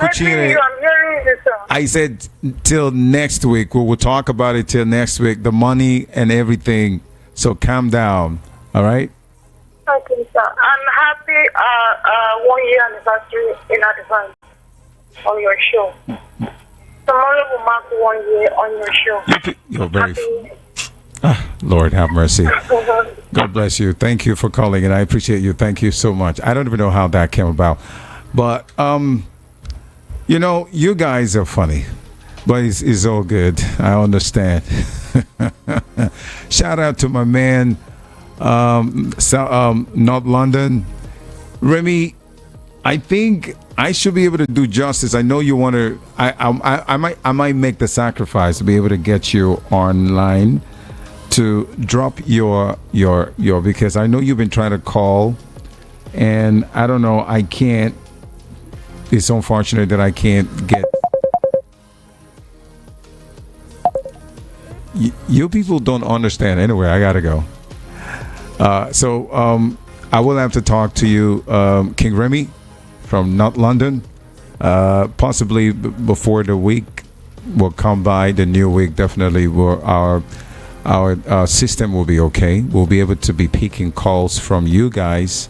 hearing you, sir. I said till next week. We will talk about it till next week. The money and everything. So calm down. All right. Okay, sir. I'm happy 1 year anniversary in advance on your show. Tomorrow will mark 1 year on your show. You're very. Lord have mercy. God bless you. Thank you for calling, and I appreciate you. Thank you so much. I don't even know how that came about, but you guys are funny, but it's all good. I understand. Shout out to my man, North London, Remy. I think I should be able to do justice. I know you want to. I might make the sacrifice to be able to get you online to drop your because I know you've been trying to call, and I don't know. I can't. It's unfortunate that I can't get. You people don't understand. Anyway, I gotta go. So I will have to talk to you, King Remy, from North London. Possibly before the week will come by, the new week definitely will our system will be okay. We'll be able to be picking calls from you guys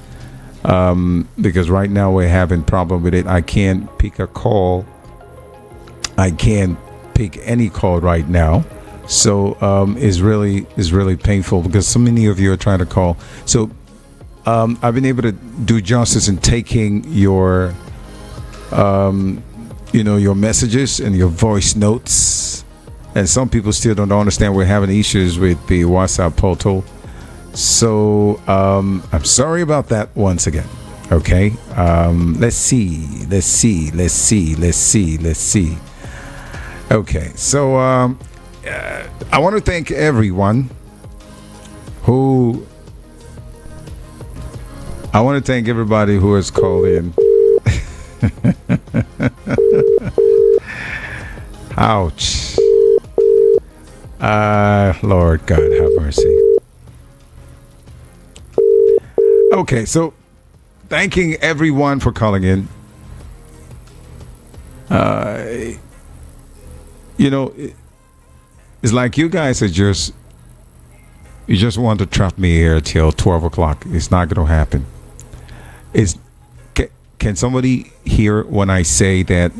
because right now we're having problem with it. I can't pick a call. I can't pick any call right now. So it's really painful because so many of you are trying to call. So I've been able to do justice in taking your your messages and your voice notes, and some people still don't understand we're having issues with the WhatsApp portal. So I'm sorry about that once again. Okay, let's see. Okay, so I want to thank everyone who. I want to thank everybody who has called in. Ouch. Lord God, have mercy. Okay, so thanking everyone for calling in. It's like you guys are you just want to trap me here till 12 o'clock. It's not going to happen. Can somebody hear when I say that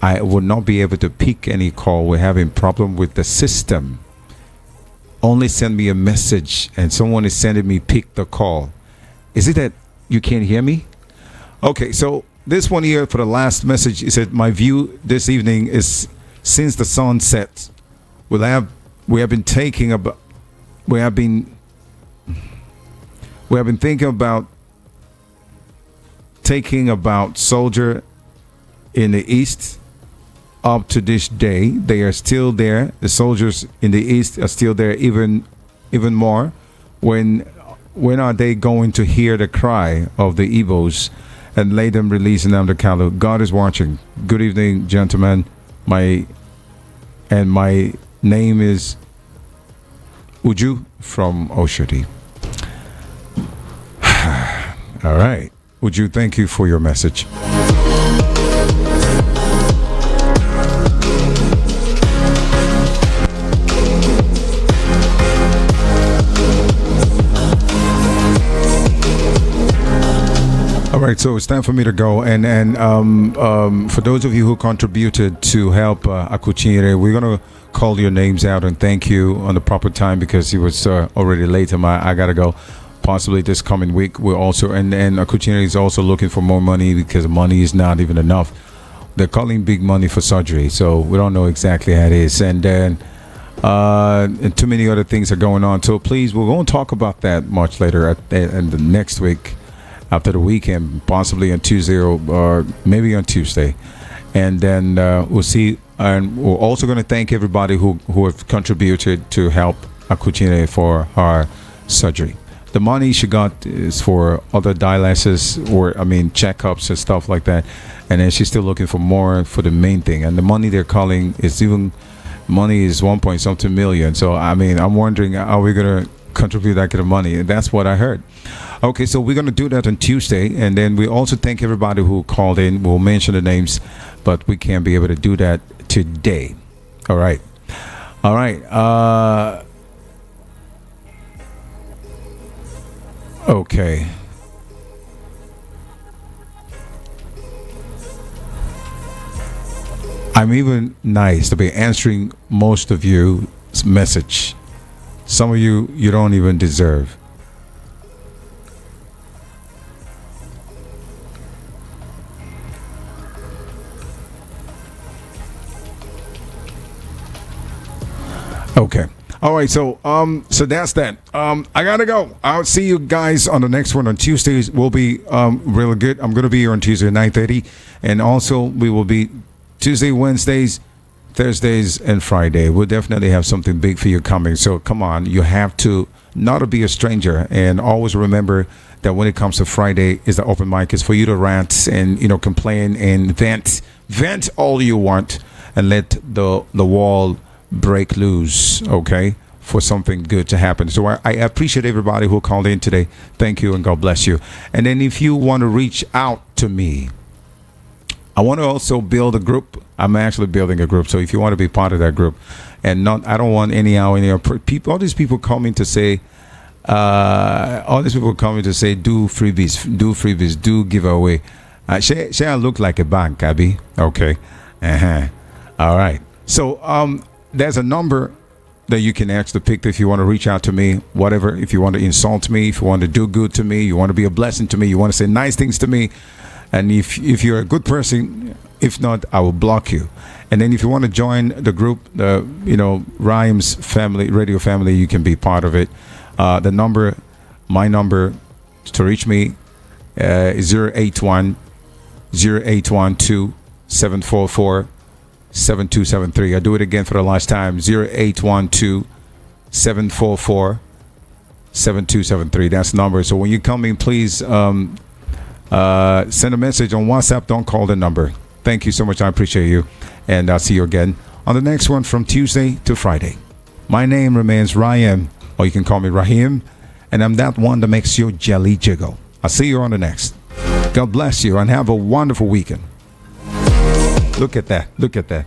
I will not be able to pick any call? We're having problem with the system. Only send me a message and someone is sending me pick the call. Is it that you can't hear me? Okay, so this one here for the last message, it said my view this evening is since the sun sets, we have been thinking about taking about soldier in the east up to this day. They are still there. The soldiers in the east are still there even more. When are they going to hear the cry of the Igbos and lay them releasing them to Kalu? God is watching. Good evening, gentlemen. My name is Uju from Oshodi. All right. Uju, thank you for your message. All right, so it's time for me to go, and for those of you who contributed to help Akuchinyere, we're gonna call your names out and thank you on the proper time because it was already late and I gotta go. Possibly this coming week we're also and Akuchinyere is also looking for more money because money is not even enough. They're calling big money for surgery, so we don't know exactly how it is, and then and too many other things are going on. So please, we're going to talk about that much later in the next week. After the weekend, possibly on Tuesday or maybe on Tuesday, and then we'll see. And we're also going to thank everybody who have contributed to help Akuchinyere for her surgery. The money she got is for other dialysis checkups and stuff like that, and then she's still looking for more for the main thing. And the money they're calling is money is 1 point something million. So I'm wondering, are we going to contribute that kind of money? And that's what I heard. Okay, so we're going to do that on Tuesday, and then we also thank everybody who called in. We'll mention the names, but we can't be able to do that today. All right. Okay. I'm even nice to be answering most of you message. Some of you don't even deserve. Okay. All right, so that's that. I gotta go. I'll see you guys on the next one on Tuesdays. We'll be really good. I'm gonna be here on Tuesday at 9:30, and also we will be Tuesday, Wednesdays, Thursdays, and Friday. We'll definitely have something big for you coming. So come on, you have to not to be a stranger, and always remember that when it comes to Friday, is the open mic. Is for you to rant and complain and vent all you want, and let the wall break loose, okay, for something good to happen. So I appreciate everybody who called in today. Thank you, and God bless you. And then if you want to reach out to me, I want to also build a group. I'm actually building a group. So if you want to be part of that group, and I don't want any people. All these people coming to say, do freebies, do giveaway. Shall I look like a bank, Abby? Okay. All right. So there's a number that you can actually pick if you want to reach out to me, whatever. If you want to insult me, if you want to do good to me, you want to be a blessing to me, you want to say nice things to me, and if you're a good person, if not, I will block you. And then if you want to join the group, the Rhymes family, radio family, you can be part of it. My number to reach me is 081-744-7273. I do it again for the last time. 081-744-7273. That's the number. So when you come in, please send a message on WhatsApp. Don't call the number. Thank you so much. I appreciate you. And I'll see you again on the next one from Tuesday to Friday. My name remains Ryan, or you can call me Rahim. And I'm that one that makes your jelly jiggle. I'll see you on the next. God bless you and have a wonderful weekend. Look at that. Look at that.